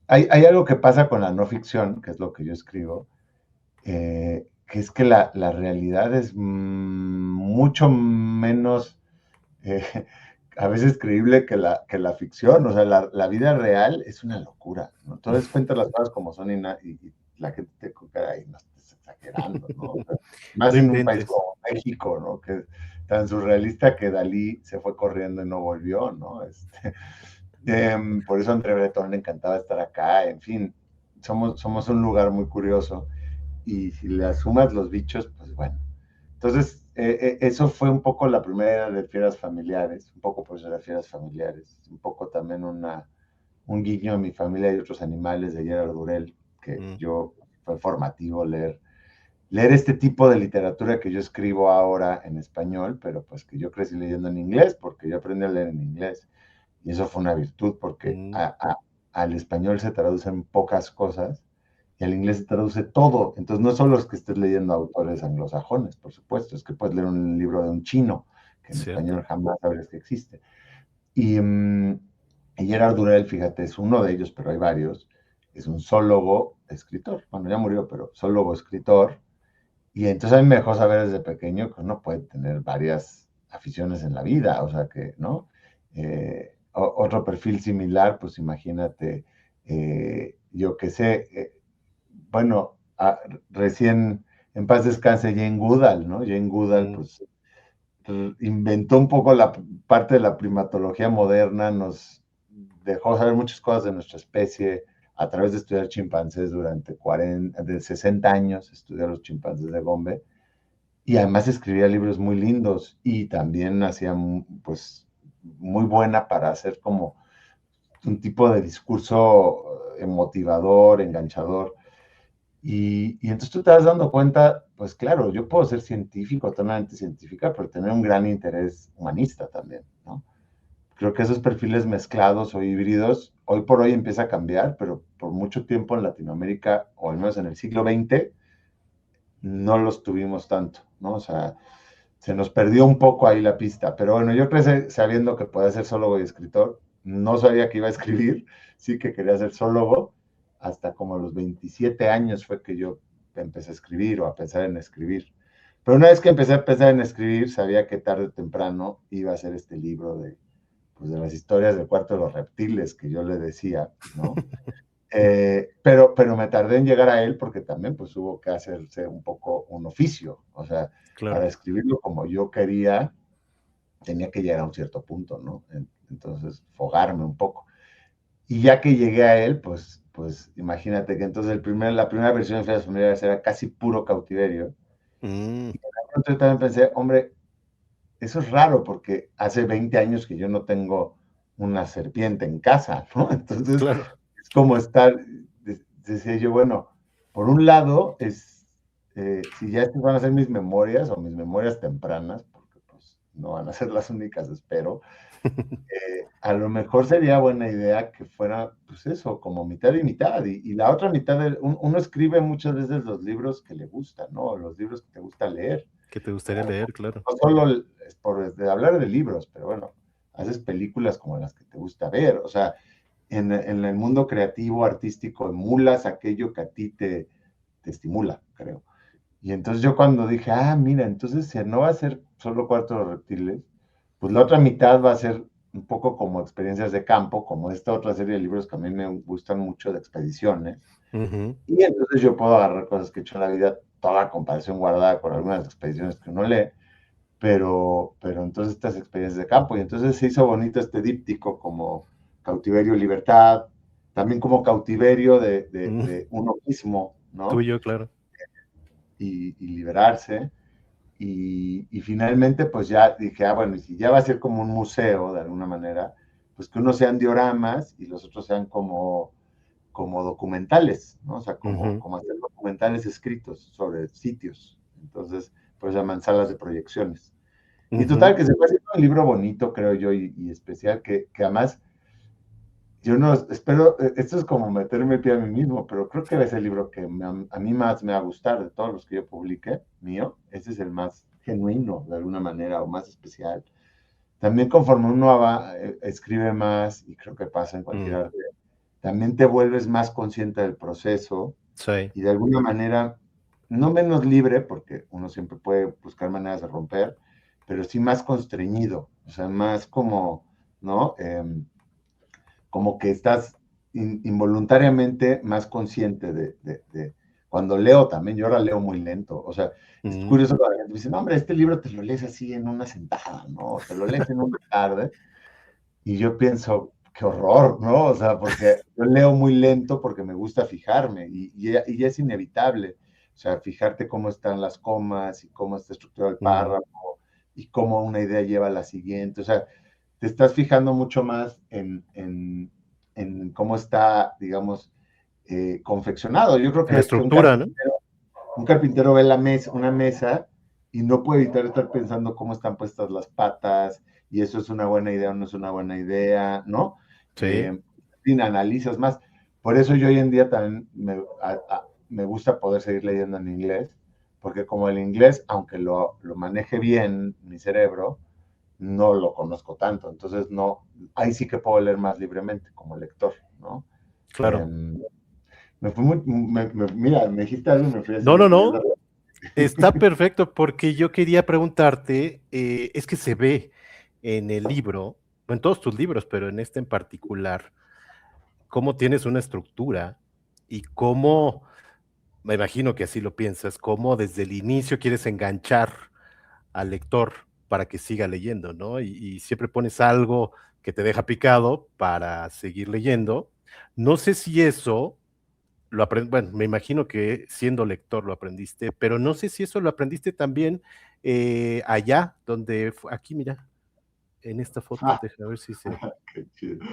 hay algo que pasa con la no ficción, que es lo que yo escribo, que es que la realidad es mucho menos eh, a veces creíble que la ficción. O sea, la vida real es una locura, ¿no? Entonces cuentas las cosas como son y la gente te queda ahí, no estás exagerando, ¿no? O sea, no más en un país inventes. como México, ¿no? Que tan surrealista que Dalí se fue corriendo y no volvió, ¿no? Por eso a André Breton le encantaba estar acá, en fin, somos un lugar muy curioso y si le sumas los bichos, pues bueno. Entonces, eso fue un poco la primera era de Fieras Familiares, un poco por eso de Fieras Familiares, un poco también un guiño a mi familia y otros animales de Gerard Durell, que Mm, yo fue formativo leer este tipo de literatura que yo escribo ahora en español, pero pues que yo crecí leyendo en inglés, porque yo aprendí a leer en inglés. Y eso fue una virtud, porque mm, al español se traducen pocas cosas y al inglés se traduce todo. Entonces, no solo es que estés leyendo autores anglosajones, por supuesto, es que puedes leer un libro de un chino, que en cierto. español jamás sabrías que existe. Y, y Gerard Durell, fíjate, es uno de ellos, pero hay varios. Es un zoólogo, escritor. Bueno, ya murió, pero zoólogo, escritor. Y entonces a mí me dejó saber desde pequeño que uno puede tener varias aficiones en la vida, o sea que, ¿no? Otro perfil similar, pues imagínate, yo qué sé, bueno, recién en paz descanse Jane Goodall, ¿no? Jane Goodall, Mm, pues inventó un poco la parte de la primatología moderna, nos dejó saber muchas cosas de nuestra especie a través de estudiar chimpancés durante 60 años, estudiar los chimpancés de Gombe, y además escribía libros muy lindos y también hacía, pues, muy buena para hacer como un tipo de discurso motivador, enganchador. Y entonces tú te vas dando cuenta, pues claro, yo puedo ser científico, totalmente científica, pero tener un gran interés humanista también, ¿no? Creo que esos perfiles mezclados o híbridos, hoy por hoy empieza a cambiar, pero por mucho tiempo en Latinoamérica, o al menos en el siglo XX, no los tuvimos tanto, ¿no? O sea, se nos perdió un poco ahí la pista, pero bueno, yo crecí sabiendo que podía ser zoólogo y escritor, no sabía que iba a escribir, sí que quería ser zoólogo, hasta como a los 27 años fue que yo empecé a escribir o a pensar en escribir. Pero una vez que empecé a pensar en escribir, sabía que tarde o temprano iba a ser este libro de, pues, de las historias del cuarto de los reptiles que yo le decía, ¿no? Pero me tardé en llegar a él porque también pues hubo que hacerse un poco un oficio, o sea, Claro. para escribirlo como yo quería, tenía que llegar a un cierto punto, ¿no? Entonces, fogarme un poco. Y ya que llegué a él, pues imagínate que entonces la primera versión de Ferias Familiares era casi puro cautiverio. Mm, Y entonces también pensé, hombre, eso es raro porque hace 20 años que yo no tengo una serpiente en casa, ¿no? Entonces, claro. es como estar, decía yo, bueno, por un lado, si ya estas van a ser mis memorias o mis memorias tempranas, porque pues no van a ser las únicas, espero, a lo mejor sería buena idea que fuera, pues eso, como mitad y mitad, y la otra mitad, uno escribe muchas veces los libros que le gustan, ¿no? Los libros que te gusta leer. Que te gustaría leer, claro. No solo es por hablar de libros, pero bueno, haces películas como las que te gusta ver, o sea, en el mundo creativo, artístico, emulas aquello que a ti te estimula, creo. Y entonces yo cuando dije, mira, entonces si no va a ser solo Cuarto de los Reptiles, pues la otra mitad va a ser un poco como experiencias de campo, como esta otra serie de libros que a mí me gustan mucho de expediciones. Ujú. Y entonces yo puedo agarrar cosas que he hecho en la vida, toda la comparación guardada con algunas expediciones que uno lee, pero entonces estas experiencias de campo, y entonces se hizo bonito este díptico como cautiverio, libertad, también como cautiverio Mm, de uno mismo, ¿no? tuyo, claro. Y liberarse. Y finalmente, pues ya dije, bueno, y si ya va a ser como un museo de alguna manera, pues que unos sean dioramas y los otros sean como documentales, ¿no? O sea, Ujú, como hacer documentales escritos sobre sitios. Entonces, pues llaman salas de proyecciones. Y ujú. total, que se fue haciendo un libro bonito, creo yo, y especial, que además, yo no espero, esto es como meterme el pie a mí mismo, pero creo que es el libro que a mí más me va a gustar de todos los que yo publiqué, mío. Ese es el más genuino, de alguna manera, o más especial. También conforme uno escribe más, y creo que pasa en cualquier Mm, arte, también te vuelves más consciente del proceso sí. y de alguna manera, no menos libre, porque uno siempre puede buscar maneras de romper, pero sí más constreñido, o sea, más como, ¿no? Como que estás involuntariamente más consciente cuando leo también, yo ahora leo muy lento, o sea, es Mm, curioso cuando la gente me dice, no, hombre, este libro te lo lees así en una sentada, ¿no? Te lo lees en una tarde, y yo pienso, qué horror, ¿no? O sea, porque yo leo muy lento porque me gusta fijarme y ya es inevitable. O sea, fijarte cómo están las comas y cómo está estructurado el mm, párrafo y cómo una idea lleva a la siguiente. O sea, te estás fijando mucho más en cómo está, digamos, confeccionado. Yo creo en la que estructura, ¿no? un carpintero ve una mesa y no puede evitar estar pensando cómo están puestas las patas, y eso es una buena idea o no es una buena idea, ¿no? Sí. Analizas más. Por eso yo hoy en día también me gusta poder seguir leyendo en inglés, porque como el inglés, aunque lo maneje bien mi cerebro, no lo conozco tanto. Entonces, no, ahí sí que puedo leer más libremente como lector, ¿no? Claro. Eh, me fui mira, me dijiste algo y me fui así No, de no, inglés. no. Está perfecto porque yo quería preguntarte, es que se ve en el libro, en todos tus libros, pero en este en particular, cómo tienes una estructura y cómo, me imagino que así lo piensas, cómo desde el inicio quieres enganchar al lector para que siga leyendo, ¿no? Y siempre pones algo que te deja picado para seguir leyendo. No sé si eso lo aprendí, bueno, me imagino que siendo lector lo aprendiste, pero no sé si eso lo aprendiste también allá, donde, aquí mira, en esta foto, Ah, déjame ver si qué chido.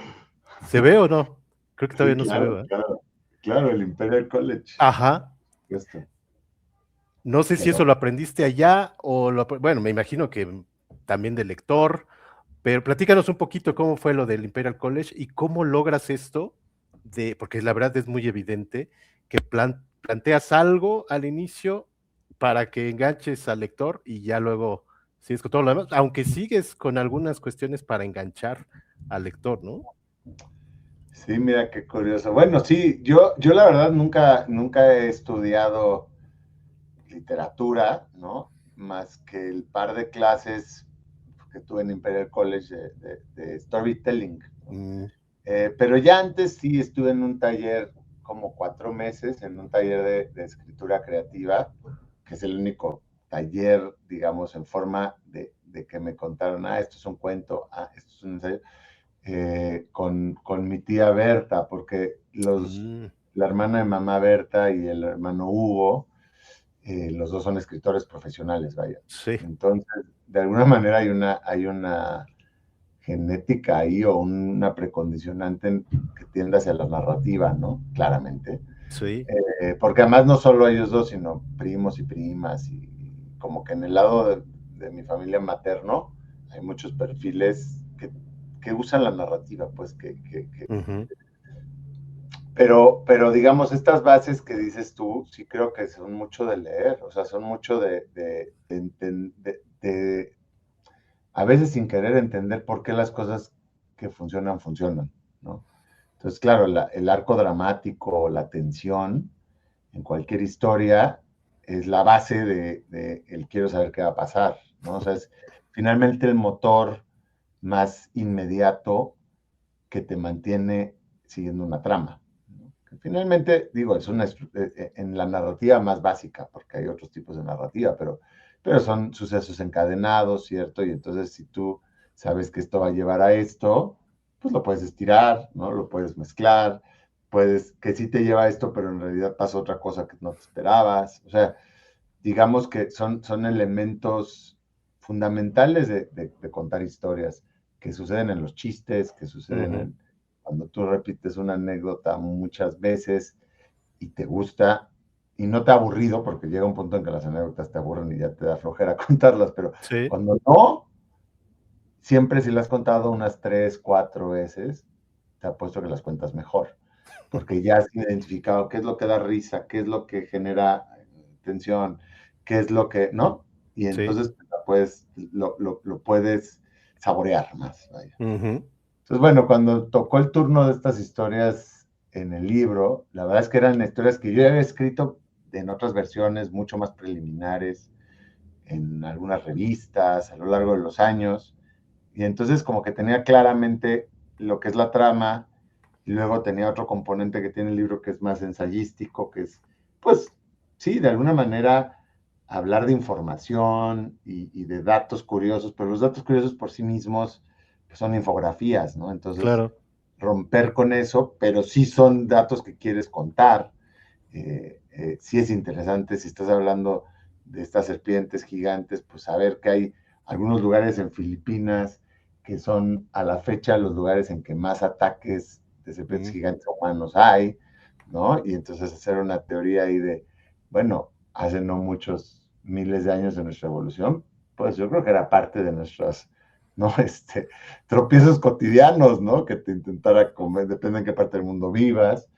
se ve o no. Creo que todavía Sí, no se ve, claro, ¿verdad? claro. Claro, el Imperial College. Ajá. Esto. No sé si Pero eso lo aprendiste allá o bueno, me imagino que también de lector, pero platícanos un poquito cómo fue lo del Imperial College y cómo logras esto porque la verdad es muy evidente que planteas algo al inicio para que enganches al lector y ya luego sigues con todo lo demás, aunque sigues con algunas cuestiones para enganchar al lector, ¿no? Sí, mira qué curioso. Bueno, sí, yo la verdad nunca he estudiado literatura, ¿no? Más que el par de clases que tuve en Imperial College de storytelling, ¿no? Mm, Pero ya antes sí estuve en un taller como 4 meses, en un taller de escritura creativa, que es el único taller, digamos, en forma de que me contaron, esto es un cuento, esto es un ensayo, con mi tía Berta, porque mm, la hermana de mamá Berta y el hermano Hugo, los dos son escritores profesionales, vaya. sí, Entonces, de alguna manera hay una genética ahí o una precondicionante que tiende hacia la narrativa, ¿no? Claramente. sí, Porque además no solo ellos dos, sino primos y primas, y como que en el lado de mi familia materno hay muchos perfiles que usan la narrativa, pues ujú, pero digamos, estas bases que dices tú, sí creo que son mucho de leer, o sea, son mucho de a veces sin querer entender por qué las cosas que funcionan, ¿no? Entonces, claro, el arco dramático, la tensión en cualquier historia es la base de el quiero saber qué va a pasar, ¿no? O sea, es finalmente el motor más inmediato que te mantiene siguiendo una trama, ¿no? Que finalmente, digo, en la narrativa más básica, porque hay otros tipos de narrativa, pero son sucesos encadenados, ¿cierto? Y entonces si tú sabes que esto va a llevar a esto, pues lo puedes estirar, ¿no? Lo puedes mezclar, puedes, que sí te lleva a esto, pero en realidad pasa otra cosa que no te esperabas. O sea, digamos que son elementos fundamentales de contar historias que suceden en los chistes, que suceden ujú, cuando tú repites una anécdota muchas veces y te gusta y no te ha aburrido, porque llega un punto en que las anécdotas te aburren y ya te da flojera contarlas, pero sí, cuando no, siempre si las has contado unas 3, 4 veces, te apuesto que las cuentas mejor, porque ya has identificado qué es lo que da risa, qué es lo que genera tensión, qué es lo que, ¿no? Y sí, entonces pues, lo puedes saborear más, vaya. ujú, Entonces, bueno, cuando tocó el turno de estas historias en el libro, la verdad es que eran historias que yo había escrito en otras versiones mucho más preliminares, en algunas revistas, a lo largo de los años, y entonces como que tenía claramente lo que es la trama, y luego tenía otro componente que tiene el libro que es más ensayístico, que es, pues, sí, de alguna manera hablar de información y de datos curiosos, pero los datos curiosos por sí mismos pues, son infografías, ¿no? Entonces, claro, romper con eso, pero sí son datos que quieres contar. Sí es interesante si estás hablando de estas serpientes gigantes, pues saber que hay algunos lugares en Filipinas que son a la fecha los lugares en que más ataques de serpientes mm, gigantes humanos hay, ¿no? Y entonces hacer una teoría ahí de, bueno, hace no muchos miles de años de nuestra evolución, pues yo creo que era parte de nuestras, ¿no? Tropiezos cotidianos, ¿no? Que te intentara comer, depende en qué parte del mundo vivas.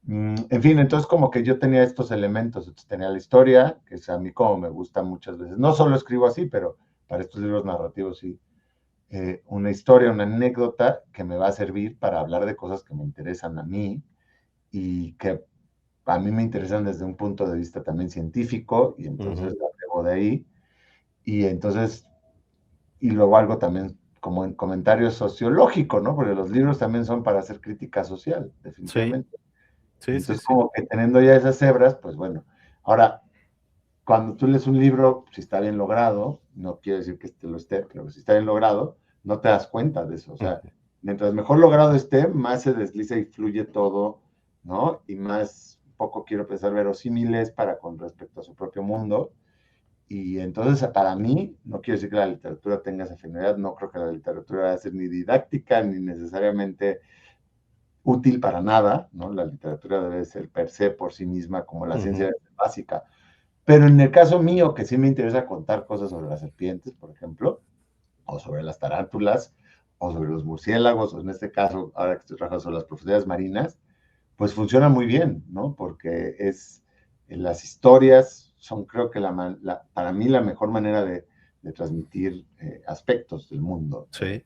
En fin, entonces como que yo tenía estos elementos, entonces tenía la historia, que es a mí como me gusta muchas veces, no solo escribo así, pero para estos libros narrativos sí, una historia, una anécdota que me va a servir para hablar de cosas que me interesan a mí y que a mí me interesan desde un punto de vista también científico, y entonces ujú, la pego de ahí, y entonces, y luego algo también como en comentario sociológico, ¿no? Porque los libros también son para hacer crítica social, sí, definitivamente. Y sí, sí, entonces sí, como que teniendo ya esas hebras, pues bueno, ahora, cuando tú lees un libro, si está bien logrado, no quiero decir que este lo esté, pero si está bien logrado, no te das cuenta de eso. O sea, ujú, mientras mejor logrado esté, más se desliza y fluye todo, ¿no? Y más, poco quiero pensar, verosímiles para con respecto a su propio mundo. Y entonces, para mí, no quiero decir que la literatura tenga esa finalidad, no creo que la literatura vaya a ser ni didáctica ni necesariamente útil para nada, ¿no? La literatura debe ser per se por sí misma como la ujú, ciencia básica. Pero en el caso mío, que sí me interesa contar cosas sobre las serpientes, por ejemplo, o sobre las tarántulas, o sobre los murciélagos, o en este caso, ahora que estoy trabajando sobre las profundidades marinas, pues funciona muy bien, ¿no? Porque las historias son creo que para mí la mejor manera de transmitir aspectos del mundo. Sí.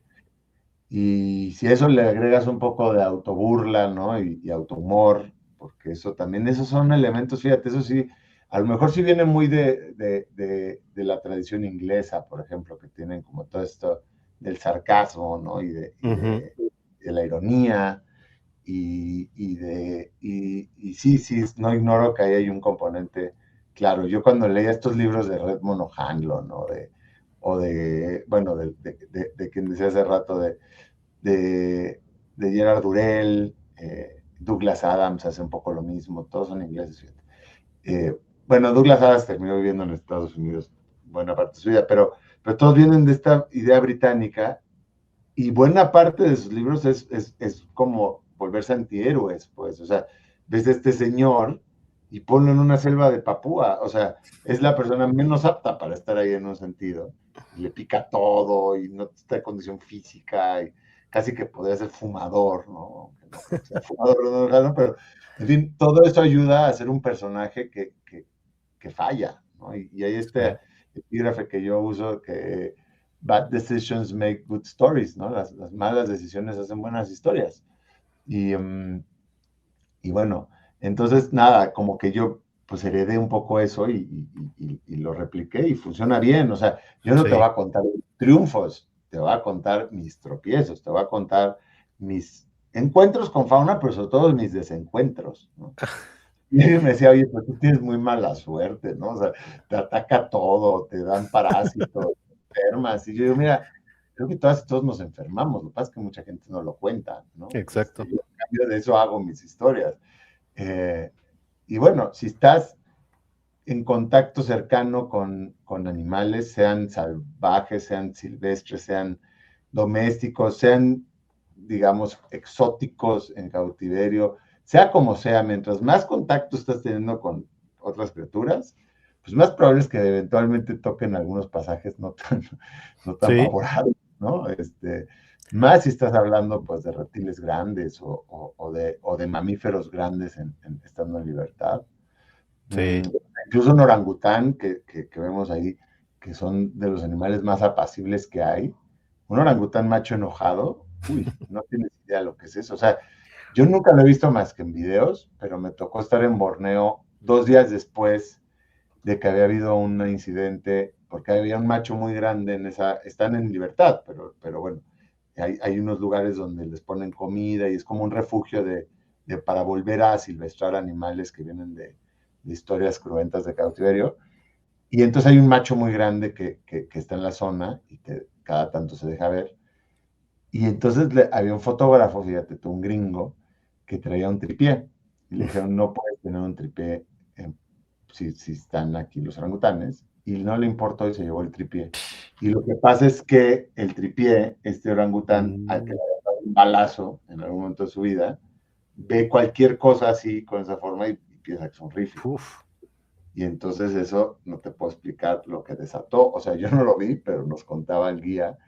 Y si a eso le agregas un poco de autoburla, ¿no? Y autohumor, porque eso también, esos son elementos, fíjate, eso sí, a lo mejor sí viene muy de la tradición inglesa, por ejemplo, que tienen como todo esto del sarcasmo, ¿no? De la ironía, y sí, no ignoro que ahí hay un componente claro. Yo cuando leía estos libros de Redmond O'Hanlon, ¿no? Bueno, de quien decía hace rato, de, de Gerard Durrell, Douglas Adams hace un poco lo mismo, todos son ingleses. Bueno, Douglas Adams terminó viviendo en Estados Unidos buena parte de su vida, pero todos vienen de esta idea británica y buena parte de sus libros es como volverse antihéroes, pues, o sea, ves a este señor y ponlo en una selva de Papúa, o sea, es la persona menos apta para estar ahí en un sentido, y le pica todo y no está en condición física y casi que podría ser fumador, ¿no? No creo que sea fumador, no, pero en fin, todo eso ayuda a ser un personaje que falla, ¿no? Y hay este epígrafe que yo uso que bad decisions make good stories, ¿no? Las malas decisiones hacen buenas historias. Y bueno, entonces nada, como que yo pues heredé un poco eso y lo repliqué y funciona bien. O sea, yo no te voy a contar triunfos, te voy a contar mis tropiezos, te voy a contar mis encuentros con fauna, pero sobre todo mis desencuentros, ¿no? Y él me decía, oye, pues tú tienes muy mala suerte, ¿no? O sea, te ataca todo, te dan parásitos, te enfermas. Y yo digo, mira, creo que todas y todos nos enfermamos, lo que pasa es que mucha gente no lo cuenta, ¿no? Exacto. Yo, en cambio de eso hago mis historias. Y bueno, si estás en contacto cercano con animales, sean salvajes, sean silvestres, sean domésticos, sean, digamos, exóticos en cautiverio, sea como sea, mientras más contacto estás teniendo con otras criaturas, pues más probable es que eventualmente toquen algunos pasajes no tan favorables, ¿no? Más si estás hablando pues de reptiles grandes o de mamíferos grandes estando en libertad. Sí. Incluso un orangután que vemos ahí, que son de los animales más apacibles que hay. Un orangután macho enojado, uy, no tienes idea de lo que es eso. O sea, yo nunca lo he visto más que en videos, pero me tocó estar en Borneo 2 días después de que había habido un incidente, porque había un macho muy grande están en libertad, pero bueno, hay unos lugares donde les ponen comida y es como un refugio para volver a silvestrar animales que vienen de historias cruentas de cautiverio. Y entonces hay un macho muy grande que está en la zona y que cada tanto se deja ver. Y entonces había un fotógrafo, fíjate tú, un gringo, que traía un tripié. Y le dijeron, no puedes tener un tripié si están aquí los orangutanes. Y no le importó y se llevó el tripié. Y lo que pasa es que el tripié, este orangután, al que le había dado un balazo en algún momento de su vida, ve cualquier cosa así con esa forma y piensa que es un rifle. Uf. Y entonces eso no te puedo explicar lo que desató. O sea, yo no lo vi, pero nos contaba el guía.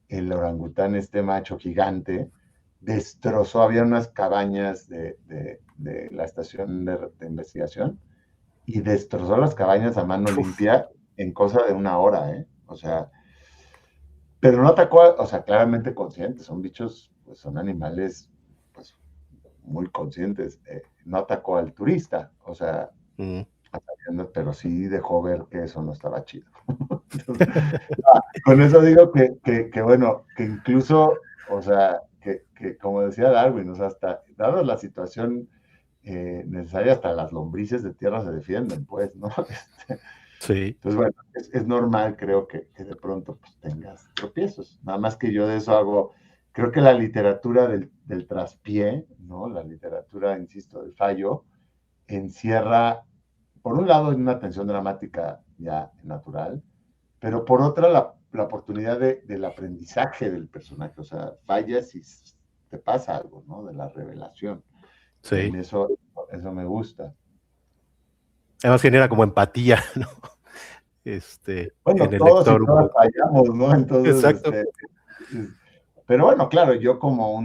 El orangután, este macho gigante, destrozó, había unas cabañas de la estación de investigación y destrozó las cabañas a mano limpia en cosa de 1 hora, ¿eh? O sea, pero no atacó, o sea, claramente conscientes, son bichos, pues son animales, pues muy conscientes. No atacó al turista, o sea, pero sí dejó ver que eso no estaba chido. Entonces, con eso digo bueno, que incluso, o sea, que como decía Darwin, o sea, hasta, dado la situación necesaria, hasta las lombrices de tierra se defienden, pues, ¿no? Sí. Entonces, bueno, es normal, creo que de pronto pues, tengas tropiezos. Nada más que yo de eso hago, creo que la literatura del traspié, ¿no? La literatura, insisto, del fallo, encierra, por un lado, una tensión dramática ya natural, pero por otra, la oportunidad del aprendizaje del personaje. O sea, fallas y te pasa algo, ¿no? De la revelación. Y a Sí. mí eso me gusta. Además genera como empatía, ¿no? En Bueno, el todos y lector un todas poco. fallamos, ¿no? Entonces, Exacto. pero bueno, claro, yo como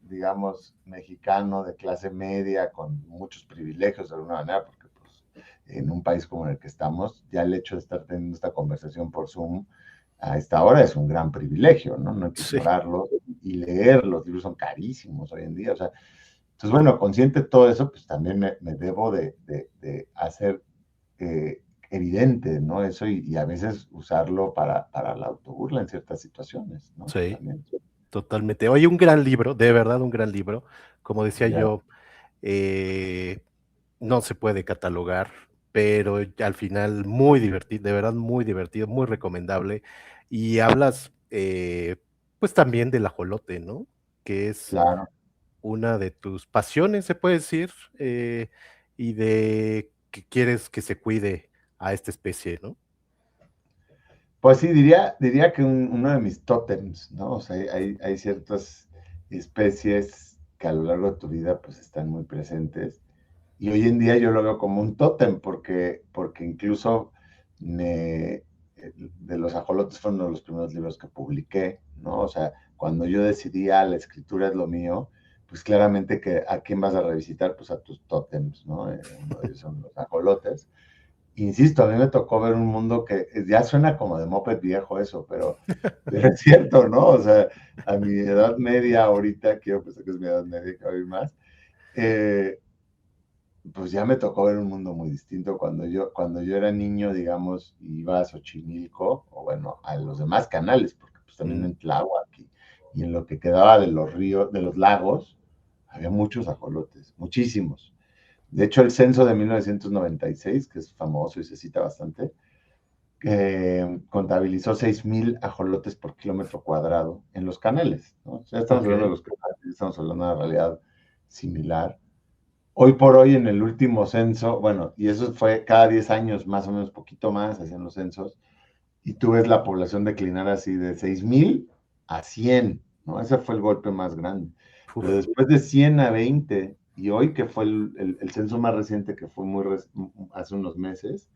digamos, mexicano de clase media, con muchos privilegios de alguna manera, porque pues en un país como el que estamos, ya el hecho de estar teniendo esta conversación por Zoom a esta hora es un gran privilegio, ¿no? No hay que Sí, ignorarlo. Y leer, los libros son carísimos hoy en día, o sea, entonces, bueno, consciente de todo eso, pues también me debo de hacer evidente, ¿no? Eso y a veces usarlo para la autoburla en ciertas situaciones, ¿no? sí, También. totalmente. Oye, un gran libro, de verdad un gran libro. Como decía Ya, yo, no se puede catalogar, pero al final muy divertido, de verdad muy divertido, muy recomendable. Y hablas, pues también del ajolote, ¿no? Que es claro. una de tus pasiones, se puede decir, y de que quieres que se cuide a esta especie, ¿no? Pues sí, diría que uno de mis tótems, ¿no? O sea, hay ciertas especies que a lo largo de tu vida pues están muy presentes. Y hoy en día yo lo veo como un tótem porque incluso de los ajolotes fueron uno de los primeros libros que publiqué, ¿no? O sea, cuando yo decidí, la escritura es lo mío, pues claramente que a quién vas a revisitar, pues a tus tótems, ¿no? Uno de ellos son los ajolotes. Insisto, a mí me tocó ver un mundo que ya suena como de moped viejo eso, pero es cierto, ¿no? O sea, a mi edad media ahorita, quiero pensar que es mi edad media, que va a ir más, eh, pues ya me tocó ver un mundo muy distinto. Cuando yo era niño, digamos, iba a Xochimilco, o bueno, a los demás canales, porque pues también Mm, en Tláhuac y en lo que quedaba de los ríos, de los lagos, había muchos ajolotes, muchísimos. De hecho, el censo de 1996, que es famoso y se cita bastante, contabilizó 6,000 ajolotes por kilómetro cuadrado en los canales, ¿no? O sea, estamos ok, hablando de los canales, estamos hablando de una realidad similar. Hoy por hoy, en el último censo, bueno, y eso fue cada 10 años, más o menos, poquito más, hacían los censos, y tú ves la población declinar así de 6,000 a 100, ¿no? Ese fue el golpe más grande. Pero uf, después de 100 a 20, y hoy que fue el censo más reciente, que fue hace unos meses,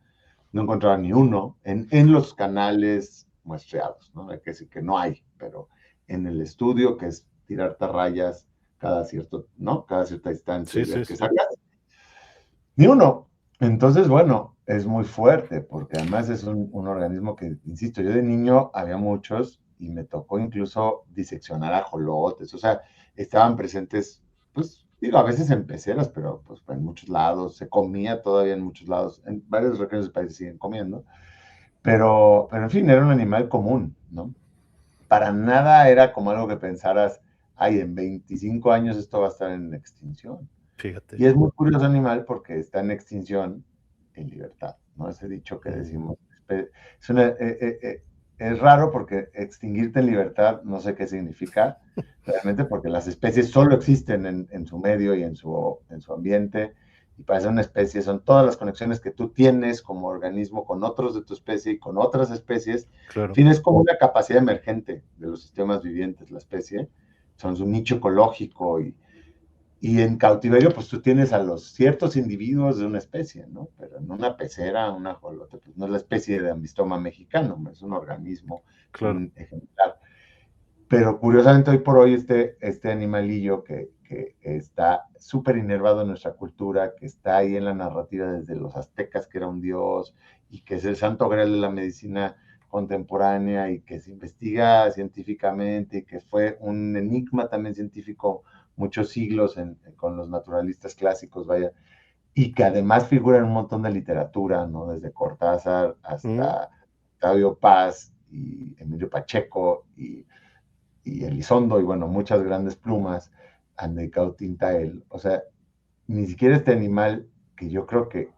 no encontraba ni uno en los canales muestreados, ¿no? Hay que decir que no hay, pero en el estudio, que es tirarte rayas cada cierto, ¿no? Cada cierta distancia sí, y sí, ver qué sí, sacas, ni uno. Entonces, bueno, es muy fuerte, porque además es un organismo que, insisto, yo de niño había muchos y me tocó incluso diseccionar ajolotes, o sea, estaban presentes, pues, digo, a veces en peceras, pero pues en muchos lados, se comía todavía en muchos lados, en varias regiones del país siguen comiendo, pero en fin, era un animal común, ¿no? Para nada era como algo que pensaras, ay, en 25 años esto va a estar en extinción. fíjate. Y es muy curioso animal porque está en extinción en libertad, ¿no? Ese dicho que Mm, decimos. Es, una, es raro porque extinguirte en libertad no sé qué significa realmente porque las especies solo existen en su medio y en su ambiente. Y para ser una especie son todas las conexiones que tú tienes como organismo con otros de tu especie y con otras especies. En claro, fin, es como una capacidad emergente de los sistemas vivientes, la especie. Son su nicho ecológico y en cautiverio, pues tú tienes a los ciertos individuos de una especie, ¿no? Pero en una pecera, un ajolote, pues no es la especie de Ambistoma mexicano, es un organismo, es claro. un ejemplar. Pero curiosamente hoy por hoy este animalillo que está súper inervado en nuestra cultura, que está ahí en la narrativa desde los aztecas, que era un dios, y que es el santo grial de la medicina contemporánea y que se investiga científicamente y que fue un enigma también científico muchos siglos con los naturalistas clásicos, vaya, y que además figura en un montón de literatura, ¿no? Desde Cortázar Mm, hasta Octavio Paz y Emilio Pacheco y Elizondo y bueno, muchas grandes plumas han dedicado tinta a él. O sea, ni siquiera este animal que yo creo que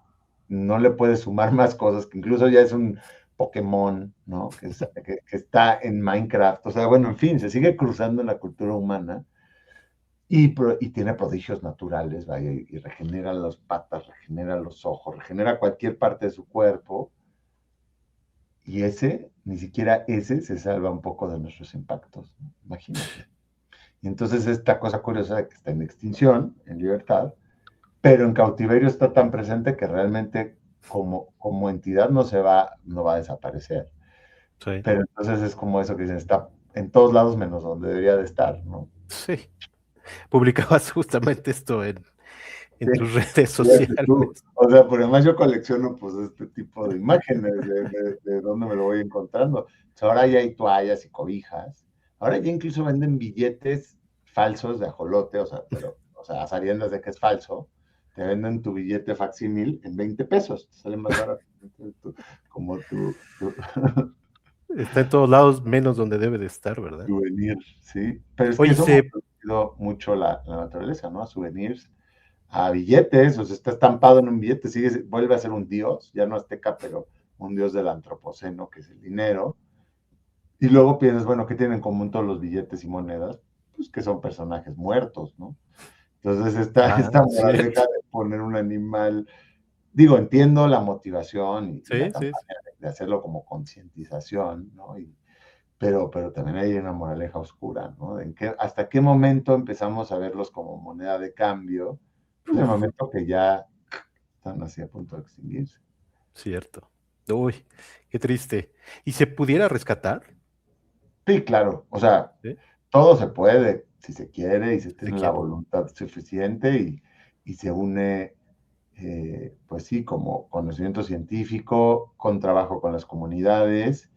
no le puede sumar más cosas, que incluso ya es un Pokémon, ¿no? Que está en Minecraft. O sea, bueno, en fin, se sigue cruzando en la cultura humana y tiene prodigios naturales, vaya, y regenera las patas, regenera los ojos, regenera cualquier parte de su cuerpo. Y ese, ni siquiera ese, se salva un poco de nuestros impactos, ¿no? Imagínate. Y entonces esta cosa curiosa de que está en extinción, en libertad, pero en cautiverio está tan presente que realmente como entidad no va a desaparecer. sí, Pero entonces es como eso que dicen, está en todos lados menos donde debería de estar, ¿no? sí. Publicabas justamente esto en Sí, tus redes fíjate sociales. tú. O sea, por además yo colecciono pues este tipo de imágenes de dónde me lo voy encontrando. O sea, ahora ya hay toallas y cobijas. Ahora ya incluso venden billetes falsos de ajolote, o sea, pero, o sea, a sabiendas de que es falso, te venden tu billete facsímil en 20 pesos, te sale más barato. Como tu Está en todos lados, menos donde debe de estar, ¿verdad? souvenir, ¿sí? Pero es que Oye, eso hemos reducido mucho la naturaleza, ¿no? A souvenirs, a billetes, o sea, está estampado en un billete, sigue, vuelve a ser un dios, ya no azteca, pero un dios del antropoceno, que es el dinero. Y luego piensas, bueno, ¿qué tienen en común todos los billetes y monedas? Pues que son personajes muertos, ¿no? Entonces, esta cierto. moraleja de poner un animal, digo, entiendo la motivación y la Sí, sí, sí. campaña de hacerlo como concientización, ¿no? Pero también hay una moraleja oscura, ¿no? ¿Hasta qué momento empezamos a verlos como moneda de cambio? Pues en el Uf, momento que ya están así a punto de extinguirse. cierto. Uy, qué triste. ¿Y se pudiera rescatar? Sí, claro, o sea, ¿Sí? todo se puede si se quiere y se Si tiene la quiere. voluntad suficiente y se une, pues sí, como conocimiento científico, con trabajo con las comunidades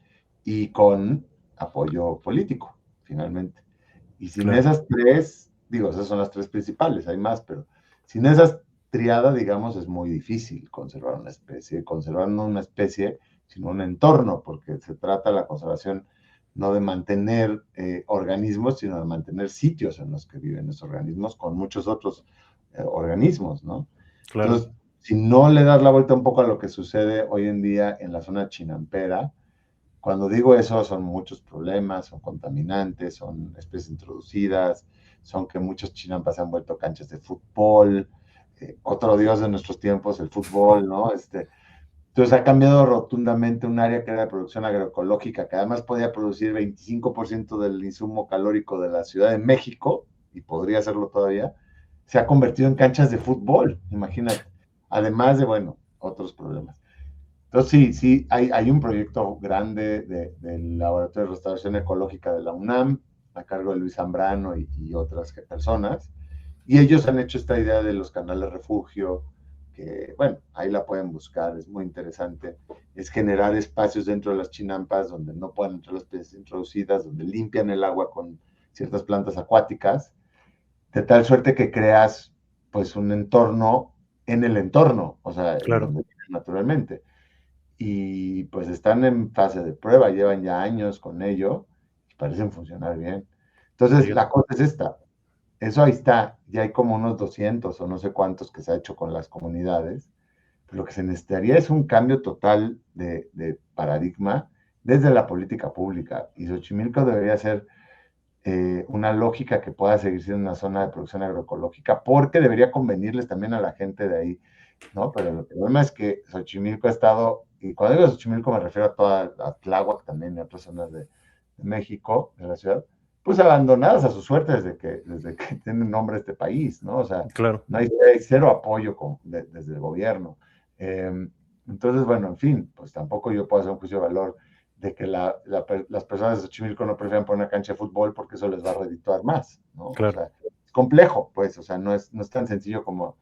y con apoyo político, finalmente. Y sin Claro. esas tres, digo, esas son las tres principales, hay más, pero sin esas triadas, digamos, es muy difícil conservar no una especie, sino un entorno, porque se trata la conservación no de mantener organismos, sino de mantener sitios en los que viven esos organismos con muchos otros organismos, ¿no? Claro. Entonces, si no le das la vuelta un poco a lo que sucede hoy en día en la zona chinampera, cuando digo eso, son muchos problemas, son contaminantes, son especies introducidas, son que muchos chinampas se han vuelto canchas de fútbol, otro dios de nuestros tiempos, el fútbol, ¿no? Entonces ha cambiado rotundamente un área que era de producción agroecológica, que además podía producir 25% del insumo calórico de la Ciudad de México, y podría hacerlo todavía, se ha convertido en canchas de fútbol, imagínate. Además de, bueno, otros problemas. Entonces, sí, sí, hay un proyecto grande del Laboratorio de Restauración Ecológica de la UNAM, a cargo de Luis Zambrano y otras personas, y ellos han hecho esta idea de los canales refugio, que, bueno, ahí la pueden buscar, es muy interesante, es generar espacios dentro de las chinampas donde no puedan entrar las especies introducidas, donde limpian el agua con ciertas plantas acuáticas, de tal suerte que creas, pues, un entorno en el entorno, o sea, en Claro. donde viven naturalmente y pues están en fase de prueba, llevan ya años con ello y parecen funcionar bien. Entonces, Fíjate. la cosa es esta, eso ahí está, ya hay como unos 200 o no sé cuántos que se ha hecho con las comunidades, pero lo que se necesitaría es un cambio total de paradigma desde la política pública y Xochimilco debería ser una lógica que pueda seguir siendo una zona de producción agroecológica porque debería convenirles también a la gente de ahí, ¿no? Pero el problema es que Xochimilco ha estado, y cuando digo Xochimilco me refiero a toda a Tláhuac también y a otras zonas de México, de la ciudad, pues abandonadas a su suerte desde que tiene nombre este país, ¿no? O sea, Claro. no hay, cero apoyo desde el gobierno. Entonces, bueno, en fin, pues tampoco yo puedo hacer un juicio de valor de que las personas de Xochimilco no prefieran poner una cancha de fútbol porque eso les va a redituar más, ¿no? O Claro. sea, es complejo, pues, o sea, no es tan sencillo como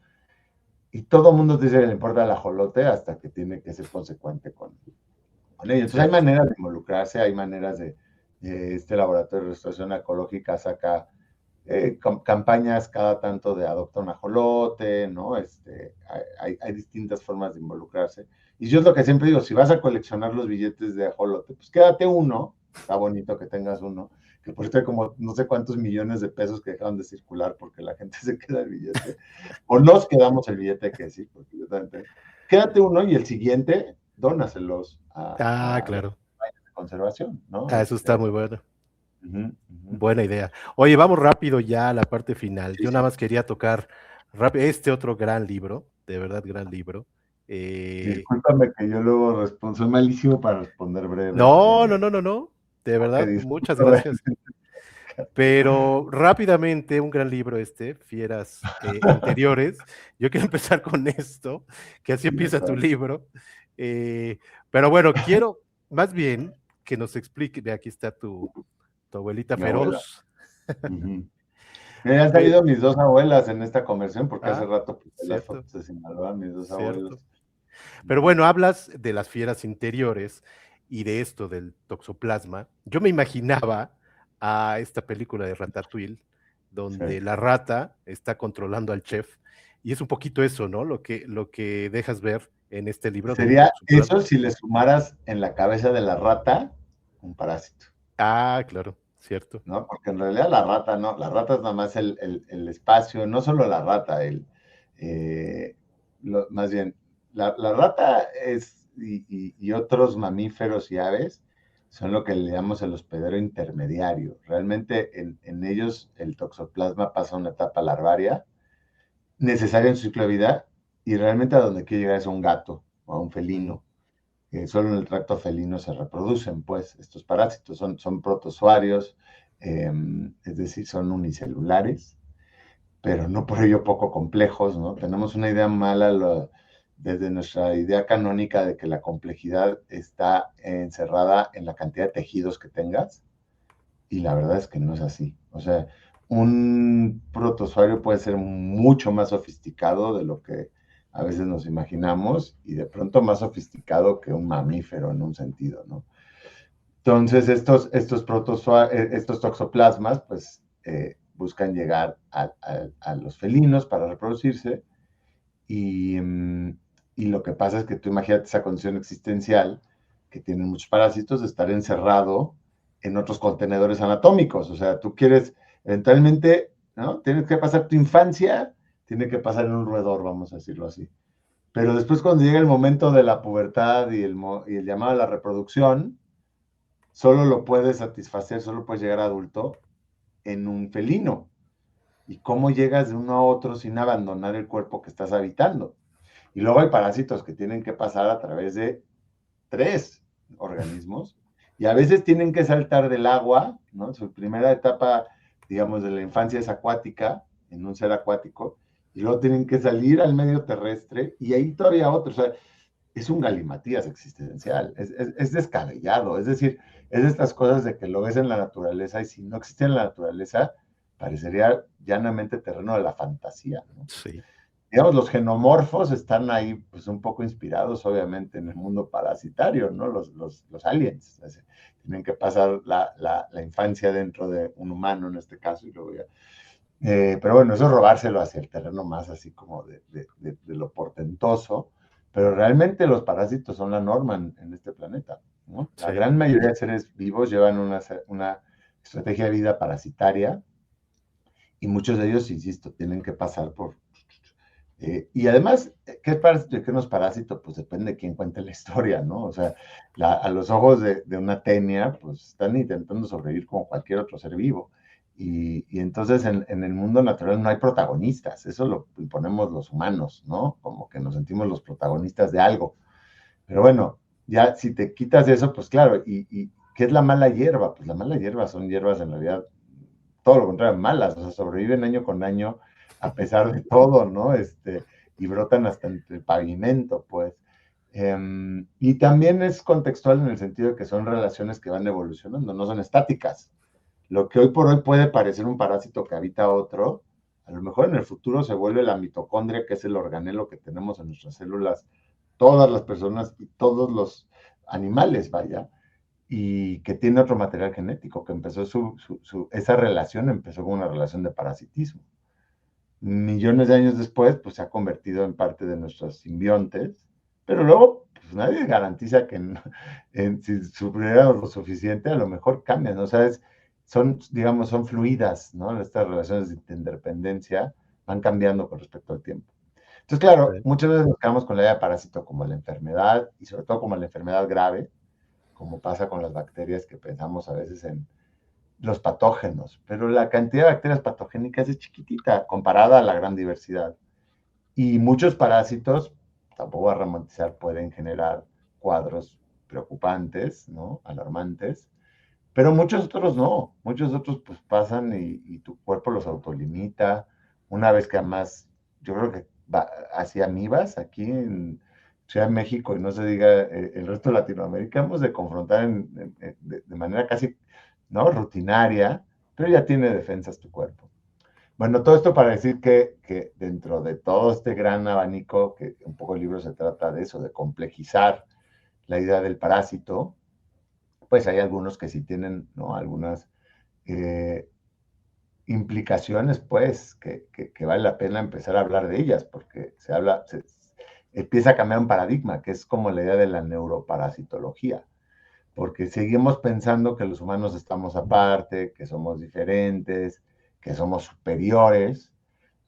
y todo el mundo dice que le importa el ajolote hasta que tiene que ser consecuente con ello. Entonces hay Cierto. maneras de involucrarse, hay maneras de este laboratorio de restauración ecológica saca campañas cada tanto de adopta un ajolote, ¿no? Hay distintas formas de involucrarse. Y yo es lo que siempre digo, si vas a coleccionar los billetes de ajolote, pues quédate uno, está bonito que tengas uno, que por cierto hay como no sé cuántos millones de pesos que dejaron de circular porque la gente se queda el billete, o nos quedamos el billete que sí, porque yo también tengo. Quédate uno y el siguiente, dónaselos Ah, a la claro. conservación, ¿no? Ah, eso está muy bueno. Uh-huh, uh-huh. Buena idea. Oye, vamos rápido ya a la parte final. Sí, Yo nada sí. más quería tocar rápido este otro gran libro, de verdad gran libro. Eh, Discúlpame que yo luego soy malísimo para responder breve, no, no, no, no, no. De porque verdad, muchas disfruto gracias. realmente. Pero rápidamente, un gran libro este, Fieras Interiores. Yo quiero empezar con esto, que así Sí, empieza tu está. libro. Pero bueno, quiero más bien que nos explique, ve, aquí está tu abuelita Mi abuela. feroz. Uh-huh. Mira, han Pe- salido mis dos abuelas en esta conversión, porque hace ah, rato puse las cierto, fotos de Sinaloa, mis dos abuelos. cierto. Pero bueno, hablas de las fieras interiores y de esto del toxoplasma. Yo me imaginaba a esta película de Ratatouille, Sí. donde la rata está controlando al chef, y es un poquito eso, ¿no? Lo que dejas ver en este libro del Sería eso toxoplasma. si le sumaras en la cabeza de la rata un parásito, Ah, claro, cierto. ¿no? Porque en realidad la rata no, la rata es nada más el espacio, no solo la rata, eh, más bien, la rata y otros mamíferos y aves son lo que le llamamos el hospedero intermediario. Realmente en ellos el toxoplasma pasa a una etapa larvaria necesaria en su ciclo de vida y realmente a donde quiere llegar es a un gato o a un Mm, felino. Solo en el tracto felino se reproducen, pues, estos parásitos. Son protozoarios, es decir, son unicelulares, pero no por ello poco complejos, ¿no? Tenemos una idea mala desde nuestra idea canónica de que la complejidad está encerrada en la cantidad de tejidos que tengas, y la verdad es que no es así. O sea, un protozoario puede ser mucho más sofisticado de lo que a veces nos imaginamos y de pronto más sofisticado que un mamífero en un sentido, ¿no? Entonces, estos toxoplasmas, pues, buscan llegar a los felinos para reproducirse y, y lo que pasa es que tú imagínate esa condición existencial que tienen muchos parásitos de estar encerrado en otros contenedores anatómicos. O sea, tú quieres eventualmente, ¿no? Tienes que pasar tu infancia, tiene que pasar en un roedor, vamos a decirlo así. Pero después cuando llega el momento de la pubertad y el llamado a la reproducción, solo lo puedes satisfacer, solo puedes llegar a adulto en un felino. ¿Y cómo llegas de uno a otro sin abandonar el cuerpo que estás habitando? Y luego hay parásitos que tienen que pasar a través de 3 organismos y a veces tienen que saltar del agua, ¿no? Su primera etapa, digamos, de la infancia es acuática, en un ser acuático, y luego tienen que salir al medio terrestre y ahí todavía otros. O sea, es un galimatías existencial, es descabellado, es decir, es de estas cosas de que lo ves en la naturaleza y si no existiera en la naturaleza, parecería llanamente terreno de la fantasía, ¿no? sí. Digamos, los genomorfos están ahí, pues un poco inspirados, obviamente, en el mundo parasitario, ¿no? Los aliens. Tienen que pasar la infancia dentro de un humano, en este caso, y luego ya. Pero bueno, eso es robárselo hacia el terreno más así como de lo portentoso, pero realmente los parásitos son la norma en este planeta, ¿no? La Sí. gran mayoría de seres vivos llevan una estrategia de vida parasitaria y muchos de ellos, insisto, tienen que pasar por y además, ¿qué es parásito y qué no es parásito? Pues depende de quién cuente la historia, ¿no? O sea, a los ojos de una tenia, pues están intentando sobrevivir como cualquier otro ser vivo. Y entonces en el mundo natural no hay protagonistas, eso lo imponemos los humanos, ¿no? Como que nos sentimos los protagonistas de algo. Pero bueno, ya si te quitas eso, pues claro, ¿y qué es la mala hierba? Pues la mala hierba son hierbas en realidad todo lo contrario, malas, o sea, sobreviven año con año a pesar de todo, ¿no? Y brotan hasta entre el pavimento, pues. Y también es contextual en el sentido de que son relaciones que van evolucionando, no son estáticas. Lo que hoy por hoy puede parecer un parásito que habita otro, a lo mejor en el futuro se vuelve la mitocondria, que es el organelo que tenemos en nuestras células, todas las personas y todos los animales, vaya, y que tiene otro material genético, que empezó esa relación empezó con una relación de parasitismo. Millones de años después, pues se ha convertido en parte de nuestros simbiontes, pero luego, pues nadie garantiza que si sufriéramos lo suficiente, a lo mejor cambian, ¿no? O sea, digamos, son fluidas, ¿no? Estas relaciones de interdependencia van cambiando con respecto al tiempo. Entonces, claro, Sí. muchas veces nos quedamos con la idea de parásito como la enfermedad, y sobre todo como la enfermedad grave, como pasa con las bacterias que pensamos a veces en los patógenos, pero la cantidad de bacterias patogénicas es chiquitita comparada a la gran diversidad. Y muchos parásitos, tampoco voy a romantizar, pueden generar cuadros preocupantes, ¿no? Alarmantes, pero muchos otros no, muchos otros pues pasan y tu cuerpo los autolimita, una vez que además, yo creo que hacia amibas aquí en Ciudad de México y no se diga el resto de Latinoamérica, hemos de confrontar de manera casi, ¿no? Rutinaria, pero ya tiene defensas tu cuerpo. Bueno, todo esto para decir que dentro de todo este gran abanico, que un poco el libro se trata de eso, de complejizar la idea del parásito, pues hay algunos que sí tienen, ¿no? Algunas eh, implicaciones, pues, que vale la pena empezar a hablar de ellas, porque empieza a cambiar un paradigma, que es como la idea de la neuroparasitología, porque seguimos pensando que los humanos estamos aparte, que somos diferentes, que somos superiores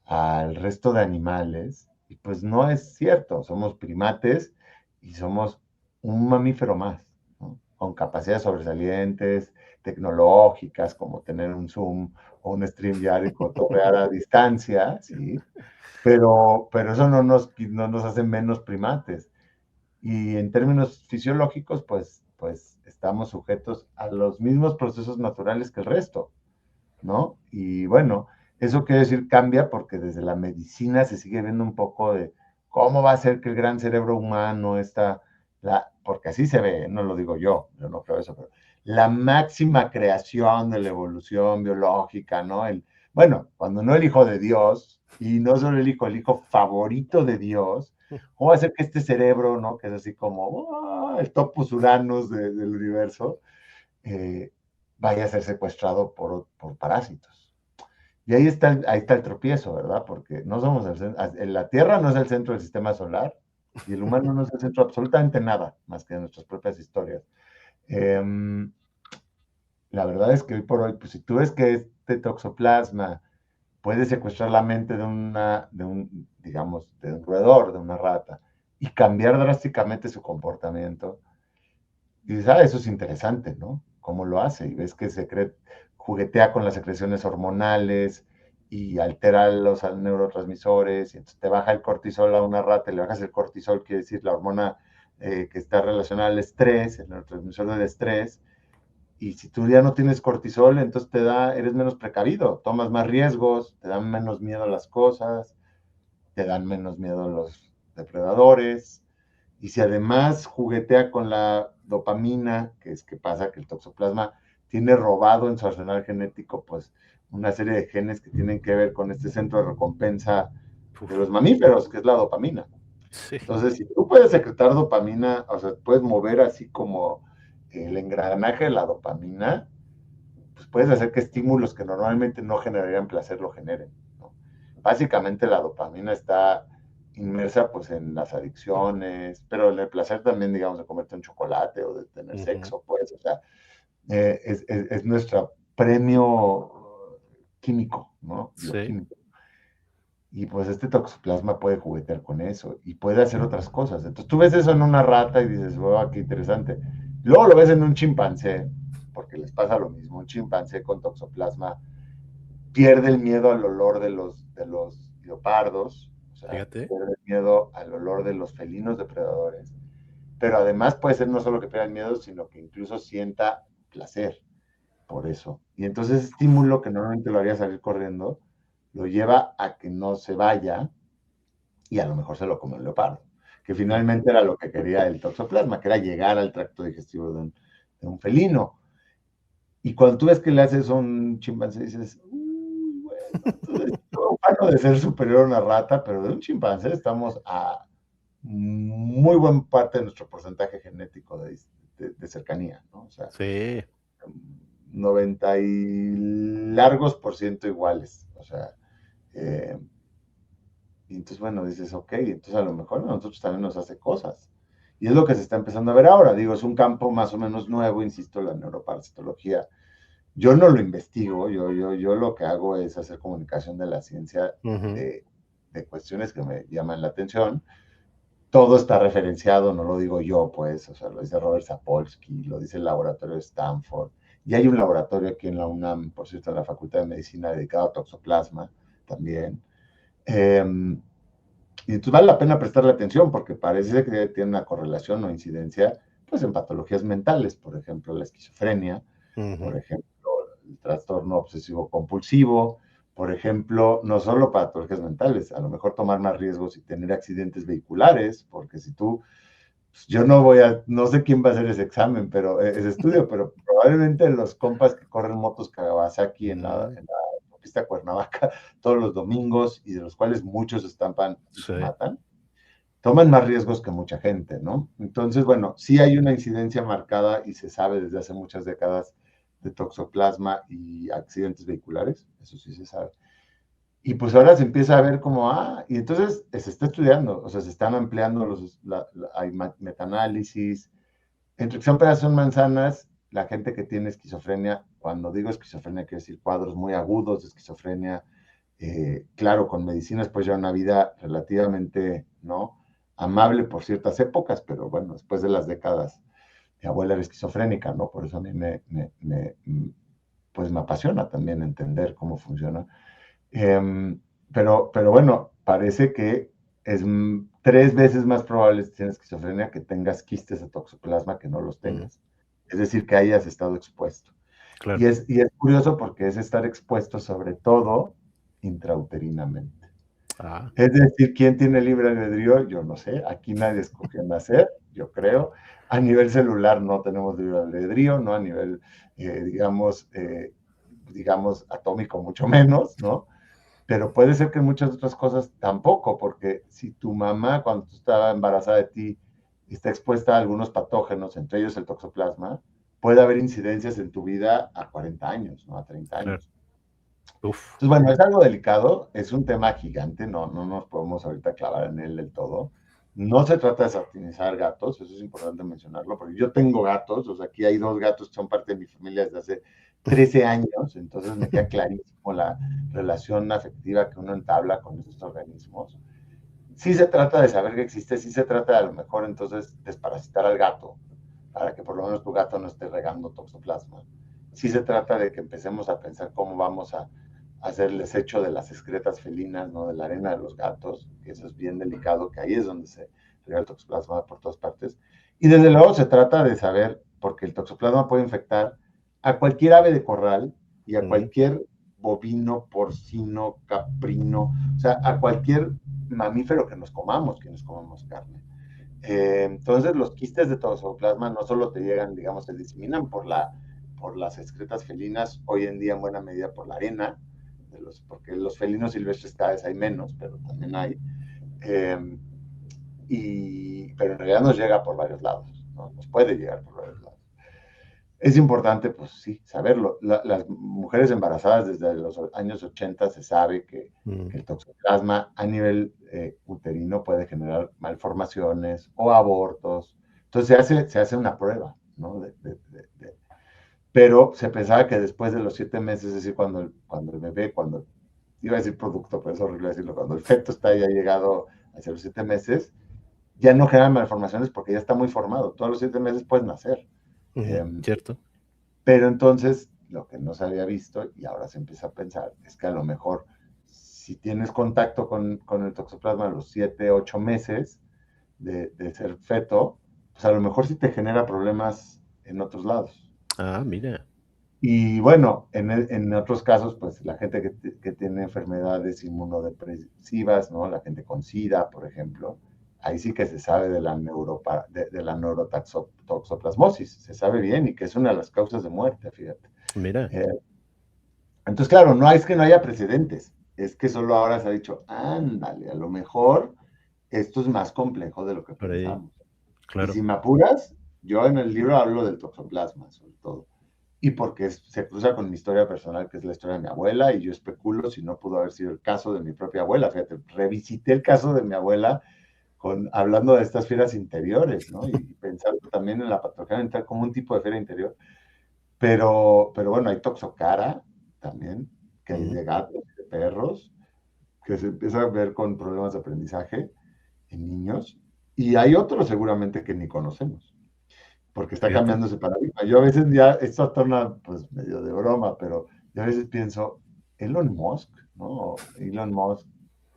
al resto de animales, y pues no es cierto, somos primates y somos un mamífero más, ¿no? Con capacidades sobresalientes, tecnológicas, como tener un Zoom o un StreamYard y cotorrear a distancia, ¿sí? Pero eso no nos hace menos primates. Y en términos fisiológicos, pues estamos sujetos a los mismos procesos naturales que el resto, ¿no? Y bueno, eso quiere decir cambia porque desde la medicina se sigue viendo un poco de cómo va a ser que el gran cerebro humano está, porque así se ve, no lo digo yo no creo eso, pero la máxima creación de la evolución biológica, ¿no? Bueno, cuando no el hijo de Dios, y no solo el hijo favorito de Dios, ¿cómo va a ser que este cerebro, ¿no? Que es así como el topus uranus del universo, eh, vaya a ser secuestrado por parásitos. Y ahí está el tropiezo, ¿verdad? Porque no somos la Tierra no es el centro del sistema solar y el humano no es el centro de absolutamente nada, más que de nuestras propias historias. Eh, la verdad es que hoy por hoy, pues si tú ves que este toxoplasma puede secuestrar la mente digamos, de un roedor, de una rata, y cambiar drásticamente su comportamiento, y dices, eso es interesante, ¿no? ¿Cómo lo hace? Y ves que juguetea con las secreciones hormonales y altera los neurotransmisores, y entonces te baja el cortisol a una rata, le bajas el cortisol, quiere decir la hormona que está relacionada al estrés, el neurotransmisor del estrés, y si tú ya no tienes cortisol, entonces eres menos precavido, tomas más riesgos, te dan menos miedo a las cosas, te dan menos miedo a los depredadores. Y si además juguetea con la dopamina, que es que pasa que el toxoplasma tiene robado en su arsenal genético, pues una serie de genes que tienen que ver con este centro de recompensa de los mamíferos, que es la dopamina. Sí. Entonces, si tú puedes secretar dopamina, o sea, puedes mover así como el engranaje de la dopamina, pues puedes hacer que estímulos que normalmente no generarían placer lo generen, ¿no? Básicamente la dopamina está inmersa pues en las adicciones, pero en el placer también, digamos, de comerte un chocolate o de tener sexo, pues, o sea, es nuestro premio químico, ¿no? Sí. Bioquímico. Y pues este toxoplasma puede juguetear con eso y puede hacer otras cosas. Entonces tú ves eso en una rata y dices, wow, qué interesante. Luego lo ves en un chimpancé, porque les pasa lo mismo. Un chimpancé con toxoplasma pierde el miedo al olor de los leopardos, o sea, Fíjate. pierde el miedo al olor de los felinos depredadores. Pero además puede ser no solo que pierda el miedo, sino que incluso sienta placer por eso. Y entonces ese estímulo que normalmente lo haría salir corriendo, lo lleva a que no se vaya y a lo mejor se lo come un leopardo, que finalmente era lo que quería el toxoplasma, que era llegar al tracto digestivo de un felino. Y cuando tú ves que le haces un chimpancé, dices, uy, bueno, entonces, bueno, de ser superior a una rata, pero de un chimpancé estamos a muy buena parte de nuestro porcentaje genético de cercanía, ¿no? O sea, Sí. 90 y largos por ciento iguales, o sea, eh, y entonces, bueno, dices, ok, entonces a lo mejor a nosotros también nos hace cosas. Y es lo que se está empezando a ver ahora. Digo, es un campo más o menos nuevo, insisto, la neuroparasitología. Yo no lo investigo, yo lo que hago es hacer comunicación de la ciencia Ujú. de cuestiones que me llaman la atención. Todo está referenciado, no lo digo yo, pues, o sea, lo dice Robert Sapolsky, lo dice el laboratorio de Stanford, y hay un laboratorio aquí en la UNAM, por cierto, en la Facultad de Medicina, dedicado a toxoplasma también. Eh, y entonces vale la pena prestarle atención porque parece que tiene una correlación o incidencia pues en patologías mentales, por ejemplo, la esquizofrenia, por Ujú. ejemplo, el trastorno obsesivo compulsivo, por ejemplo, no solo patologías mentales, a lo mejor tomar más riesgos y tener accidentes vehiculares, porque si tú, pues yo no sé quién va a hacer ese examen, pero ese estudio, pero probablemente los compas que corren motos Kawasaki en la autopista a Cuernavaca todos los domingos y de los cuales muchos estampan y se matan, toman más riesgos que mucha gente, ¿no? Entonces, bueno, sí hay una incidencia marcada y se sabe desde hace muchas décadas de toxoplasma y accidentes vehiculares, eso sí se sabe. Y pues ahora se empieza a ver como, y entonces se está estudiando, o sea, se están ampliando hay metanálisis. Entre que son peras son manzanas, la gente que tiene esquizofrenia, cuando digo esquizofrenia, quiero decir cuadros muy agudos de esquizofrenia, claro, con medicinas pues ya una vida relativamente, ¿no? Amable por ciertas épocas, pero bueno, después de las décadas, mi abuela era esquizofrénica, ¿no? Por eso a mí pues me apasiona también entender cómo funciona. Pero bueno, parece que es 3 veces más probable si tienes esquizofrenia que tengas quistes de toxoplasma que no los tengas. Es decir, que hayas estado expuesto. Claro. Y es curioso porque es estar expuesto sobre todo intrauterinamente. Es decir, ¿quién tiene libre albedrío? Yo no sé. Aquí nadie escogió nacer, yo creo. A nivel celular no tenemos libre albedrío, ¿no? A nivel, digamos, atómico mucho menos, ¿no? Pero puede ser que en muchas otras cosas tampoco, porque si tu mamá cuando tú estaba embarazada de ti está expuesta a algunos patógenos, entre ellos el toxoplasma, puede haber incidencias en tu vida a 40 años, ¿no? A 30 años. Uf. Entonces, bueno, es algo delicado, es un tema gigante, no nos podemos ahorita clavar en él del todo. No se trata de satanizar gatos, eso es importante mencionarlo, porque yo tengo gatos, o sea, aquí hay 2 gatos que son parte de mi familia desde hace 13 años, entonces me queda clarísimo la relación afectiva que uno entabla con estos organismos. Sí se trata de saber que existe, sí se trata de a lo mejor entonces desparasitar al gato, para que por lo menos tu gato no esté regando toxoplasma. Sí se trata de que empecemos a pensar cómo vamos a hacer el desecho de las excretas felinas, ¿no? De la arena de los gatos, que eso es bien delicado, que ahí es donde se rega el toxoplasma por todas partes. Y desde luego se trata de saber, porque el toxoplasma puede infectar a cualquier ave de corral y a cualquier bovino, porcino, caprino, o sea, a cualquier mamífero que nos comamos carne. Entonces, los quistes de toxoplasma no solo te llegan, digamos, se diseminan por las excretas felinas, hoy en día en buena medida por la arena, porque los felinos silvestres cada vez hay menos, pero también hay. Pero en realidad nos llega por varios lados, ¿no? Nos puede llegar por varios lados. Es importante, pues sí, saberlo. Las mujeres embarazadas desde los años 80 se sabe que el toxoplasma a nivel uterino puede generar malformaciones o abortos. Entonces se hace una prueba, ¿no? Pero se pensaba que después de los 7 meses, es decir, cuando el bebé, iba a decir producto, pero es horrible decirlo, cuando el feto está ya llegado hacia los 7 meses, ya no generan malformaciones porque ya está muy formado. Todos los 7 meses puedes nacer. Cierto. Pero entonces, lo que no se había visto y ahora se empieza a pensar es que a lo mejor si tienes contacto con el toxoplasma a los 7, 8 meses de ser feto, pues a lo mejor sí te genera problemas en otros lados. Mira. Y bueno, en otros casos, pues la gente que tiene enfermedades inmunodepresivas, ¿no? La gente con SIDA, por ejemplo, ahí sí que se sabe de la neurotoxoplasmosis, se sabe bien y que es una de las causas de muerte, fíjate. Mira. Entonces, claro, no es que no haya precedentes, es que solo ahora se ha dicho, ándale, a lo mejor esto es más complejo de lo que pensamos. Claro. Y si me apuras, yo en el libro hablo del toxoplasma, sobre todo. Y porque se cruza con mi historia personal, que es la historia de mi abuela, y yo especulo si no pudo haber sido el caso de mi propia abuela. Fíjate, revisité el caso de mi abuela hablando de estas fieras interiores, ¿no? Y pensando también en la patología mental como un tipo de fiera interior. Pero bueno, hay toxocara también, que hay de gatos, de perros, que se empieza a ver con problemas de aprendizaje en niños. Y hay otros seguramente que ni conocemos, porque está cambiando ese paradigma. Yo a veces ya, esto torna pues medio de broma, pero yo a veces pienso, Elon Musk, ¿no? Elon Musk,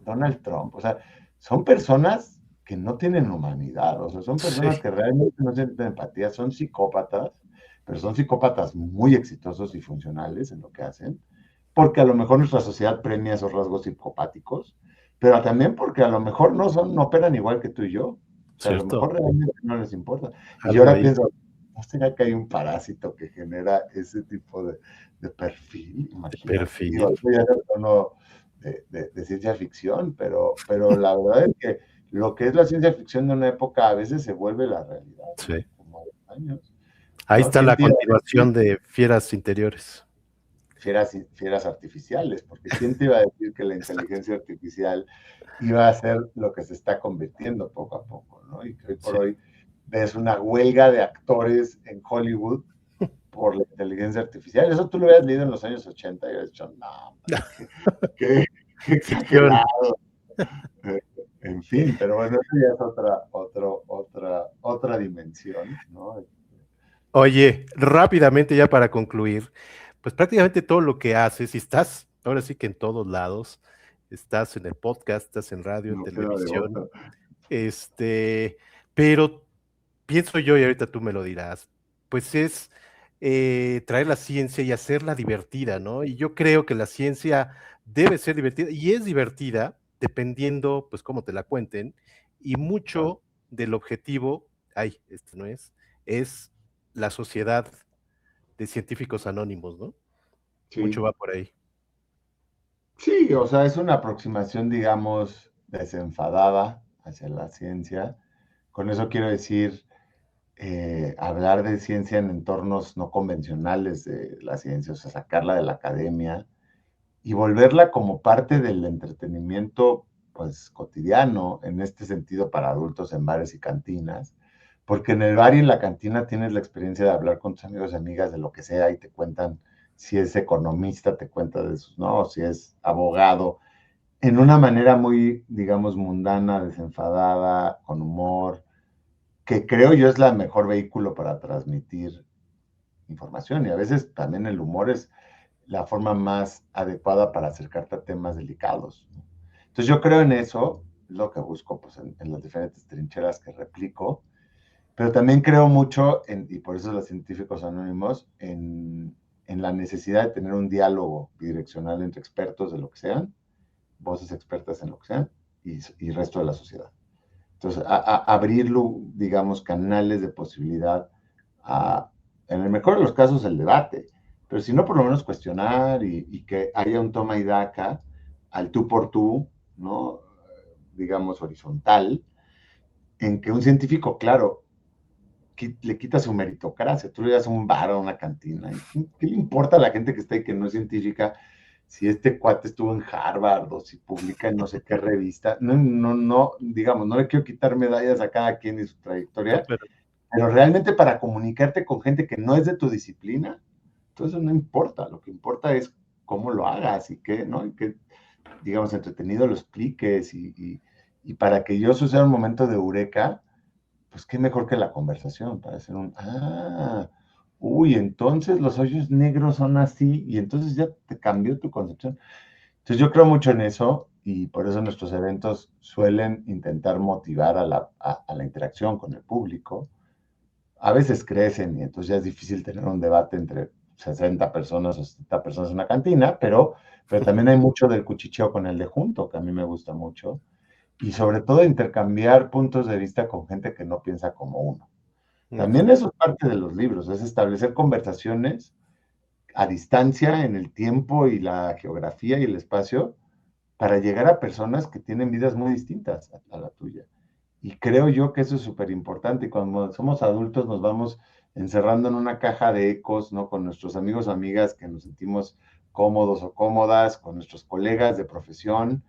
Donald Trump, o sea, son personas que no tienen humanidad, o sea, son personas que realmente no sienten empatía, son psicópatas, pero son psicópatas muy exitosos y funcionales en lo que hacen, porque a lo mejor nuestra sociedad premia esos rasgos psicopáticos, pero también porque a lo mejor no operan igual que tú y yo. O sea, a lo mejor realmente no les importa. Y yo ahora pienso, será que hay un parásito que genera ese tipo de perfil? Imagínate. Perfil. Digo, eso ya es el tono de ciencia ficción, pero la verdad es que lo que es la ciencia ficción de una época a veces se vuelve la realidad, ¿no? Sí. Como años. Ahí ¿No? está la continuación de Fieras Interiores. Fieras artificiales, porque ¿quién te iba a decir que la inteligencia artificial iba a ser lo que se está convirtiendo poco a poco, ¿no? Y que hoy por hoy ves una huelga de actores en Hollywood por la inteligencia artificial. Eso tú lo habías leído en los años 80 y habías dicho, no, qué exagerado. En fin, pero bueno, eso ya es otra dimensión, ¿no? Oye, rápidamente ya para concluir, pues prácticamente todo lo que haces, y estás ahora sí que en todos lados, estás en el podcast, estás en radio, en No queda de televisión, otra. pero pienso yo, y ahorita tú me lo dirás, pues es traer la ciencia y hacerla divertida, ¿no? Y yo creo que la ciencia debe ser divertida, y es divertida dependiendo, pues, cómo te la cuenten, y mucho del objetivo, este no es la sociedad de científicos anónimos, ¿no? Mucho Sí. va por ahí. Sí, o sea, es una aproximación, digamos, desenfadada hacia la ciencia. Con eso quiero decir, hablar de ciencia en entornos no convencionales de la ciencia, o sea, sacarla de la academia y volverla como parte del entretenimiento, pues, cotidiano, en este sentido para adultos en bares y cantinas, porque en el bar y en la cantina tienes la experiencia de hablar con tus amigos y amigas de lo que sea y te cuentan, si es economista, te cuenta de sus, no, si es abogado, en una manera muy, digamos, mundana, desenfadada, con humor, que creo yo es la mejor vehículo para transmitir información. Y a veces también el humor es la forma más adecuada para acercarte a temas delicados, ¿no? Entonces yo creo en eso, lo que busco pues, en las diferentes trincheras que replico, pero también creo mucho, y por eso los científicos anónimos, en la necesidad de tener un diálogo bidireccional entre expertos de lo que sean, voces expertas en lo que sean, y resto de la sociedad. Entonces, abrirlo, digamos, canales de posibilidad a, en el mejor de los casos, el debate, pero si no, por lo menos cuestionar y que haya un toma y daca al tú por tú, ¿no? Digamos, horizontal, en que un científico, claro, le quita su meritocracia. Tú le das a un bar o una cantina. ¿Qué le importa a la gente que está ahí que no es científica si este cuate estuvo en Harvard o si publica en no sé qué revista? No, digamos, no le quiero quitar medallas a cada quien y su trayectoria, No, pero pero realmente para comunicarte con gente que no es de tu disciplina, entonces no importa. Lo que importa es cómo lo hagas y que, ¿no? Y que, digamos, entretenido lo expliques y para que yo eso sea un momento de eureka, pues qué mejor que la conversación para hacer uy, entonces los hoyos negros son así y entonces ya te cambió tu concepción. Entonces yo creo mucho en eso y por eso nuestros eventos suelen intentar motivar a la interacción con el público. A veces crecen y entonces ya es difícil tener un debate entre 60 personas o 70 personas en una cantina, pero también hay mucho del cuchicheo con el de junto, que a mí me gusta mucho y sobre todo intercambiar puntos de vista con gente que no piensa como uno. También eso es parte de los libros, es establecer conversaciones a distancia en el tiempo y la geografía y el espacio para llegar a personas que tienen vidas muy distintas a la tuya. Y creo yo que eso es súper importante. Y cuando somos adultos nos vamos encerrando en una caja de ecos, ¿no? Con nuestros amigos o amigas que nos sentimos cómodos o cómodas, con nuestros colegas de profesión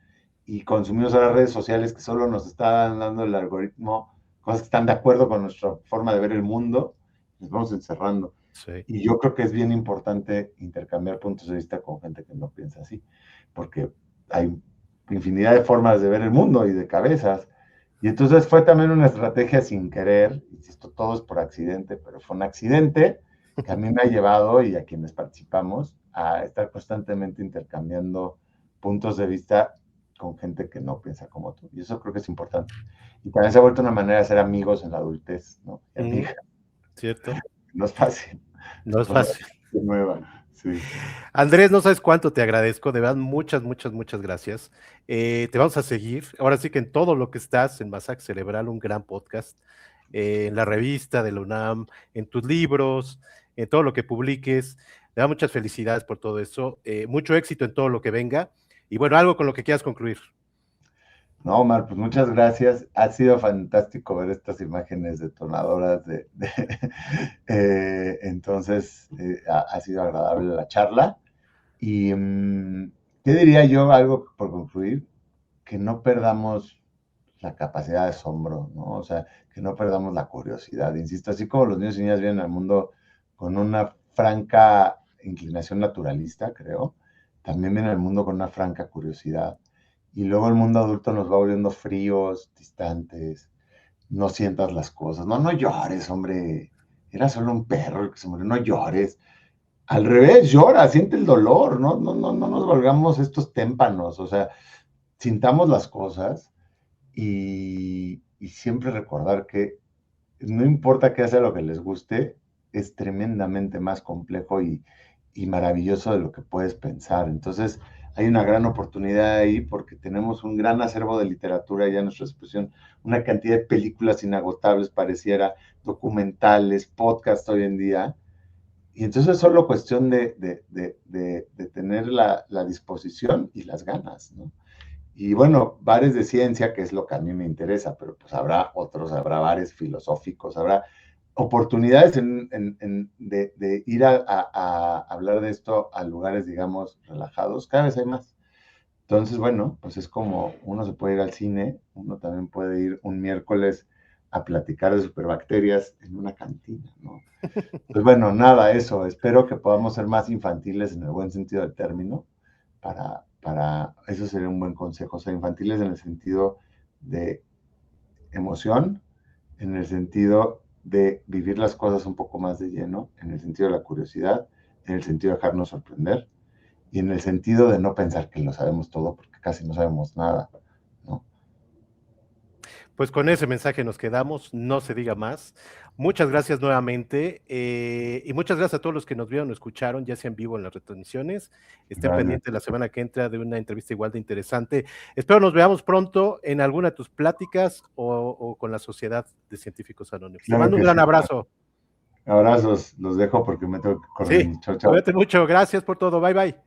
y consumimos a las redes sociales que solo nos están dando el algoritmo, cosas que están de acuerdo con nuestra forma de ver el mundo, nos vamos encerrando. sí. Y yo creo que es bien importante intercambiar puntos de vista con gente que no piensa así, porque hay infinidad de formas de ver el mundo y de cabezas. Y entonces fue también una estrategia sin querer, insisto, todo es por accidente, pero fue un accidente que a mí me ha llevado y a quienes participamos a estar constantemente intercambiando puntos de vista con gente que no piensa como tú. Y eso creo que es importante. Y también se ha vuelto una manera de ser amigos en la adultez, ¿no? ¿Cierto? No es fácil. No es fácil. Nueva, sí. Andrés, no sabes cuánto te agradezco, de verdad, muchas gracias. Te vamos a seguir, ahora sí que en todo lo que estás, en Masacre Cerebral, un gran podcast. en la revista de la UNAM, en tus libros, en todo lo que publiques. Me da muchas felicidades por todo eso, mucho éxito en todo lo que venga, y bueno, algo con lo que quieras concluir. No, Omar, pues muchas gracias. Ha sido fantástico ver estas imágenes detonadoras entonces, ha sido agradable la charla. Y ¿qué diría yo? Algo por concluir, que no perdamos la capacidad de asombro, ¿no? O sea, que no perdamos la curiosidad. Insisto, así como los niños y niñas vienen al mundo con una franca inclinación naturalista, creo, también vienen al mundo con una franca curiosidad. Y luego el mundo adulto nos va volviendo fríos, distantes, no sientas las cosas. No, no llores, hombre. Era solo un perro el que se murió, no llores. Al revés, llora, siente el dolor, no, no, no, no nos volvamos estos témpanos, o sea, sintamos las cosas y siempre recordar que no importa qué sea lo que les guste, es tremendamente más complejo y maravilloso de lo que puedes pensar. Entonces, hay una gran oportunidad ahí porque tenemos un gran acervo de literatura ya en nuestra expresión, una cantidad de películas inagotables, pareciera, documentales, podcast hoy en día. Y entonces es solo cuestión de tener la disposición y las ganas, ¿no? Y bueno, bares de ciencia, que es lo que a mí me interesa, pero pues habrá otros, habrá bares filosóficos, habrá oportunidades de ir a hablar de esto a lugares, digamos, relajados, cada vez hay más. Entonces, bueno, pues es como uno se puede ir al cine, uno también puede ir un miércoles a platicar de superbacterias en una cantina, ¿no? Pues bueno, nada, eso, espero que podamos ser más infantiles en el buen sentido del término, eso sería un buen consejo, o sea, infantiles en el sentido de emoción, en el sentido de vivir las cosas un poco más de lleno, en el sentido de la curiosidad, en el sentido de dejarnos sorprender y en el sentido de no pensar que lo sabemos todo porque casi no sabemos nada, ¿no? Pues con ese mensaje nos quedamos, no se diga más. Muchas gracias nuevamente y muchas gracias a todos los que nos vieron o escucharon, ya sea en vivo en las retransmisiones. Estén Realmente. pendientes la semana que entra de una entrevista igual de interesante. Espero nos veamos pronto en alguna de tus pláticas o con la Sociedad de Científicos Anónimos. Te Claro mando un que gran sí. abrazo. Abrazos, los dejo porque me tengo que correr. Sí, Chao, chao. cuídate mucho. Gracias por todo. Bye, bye.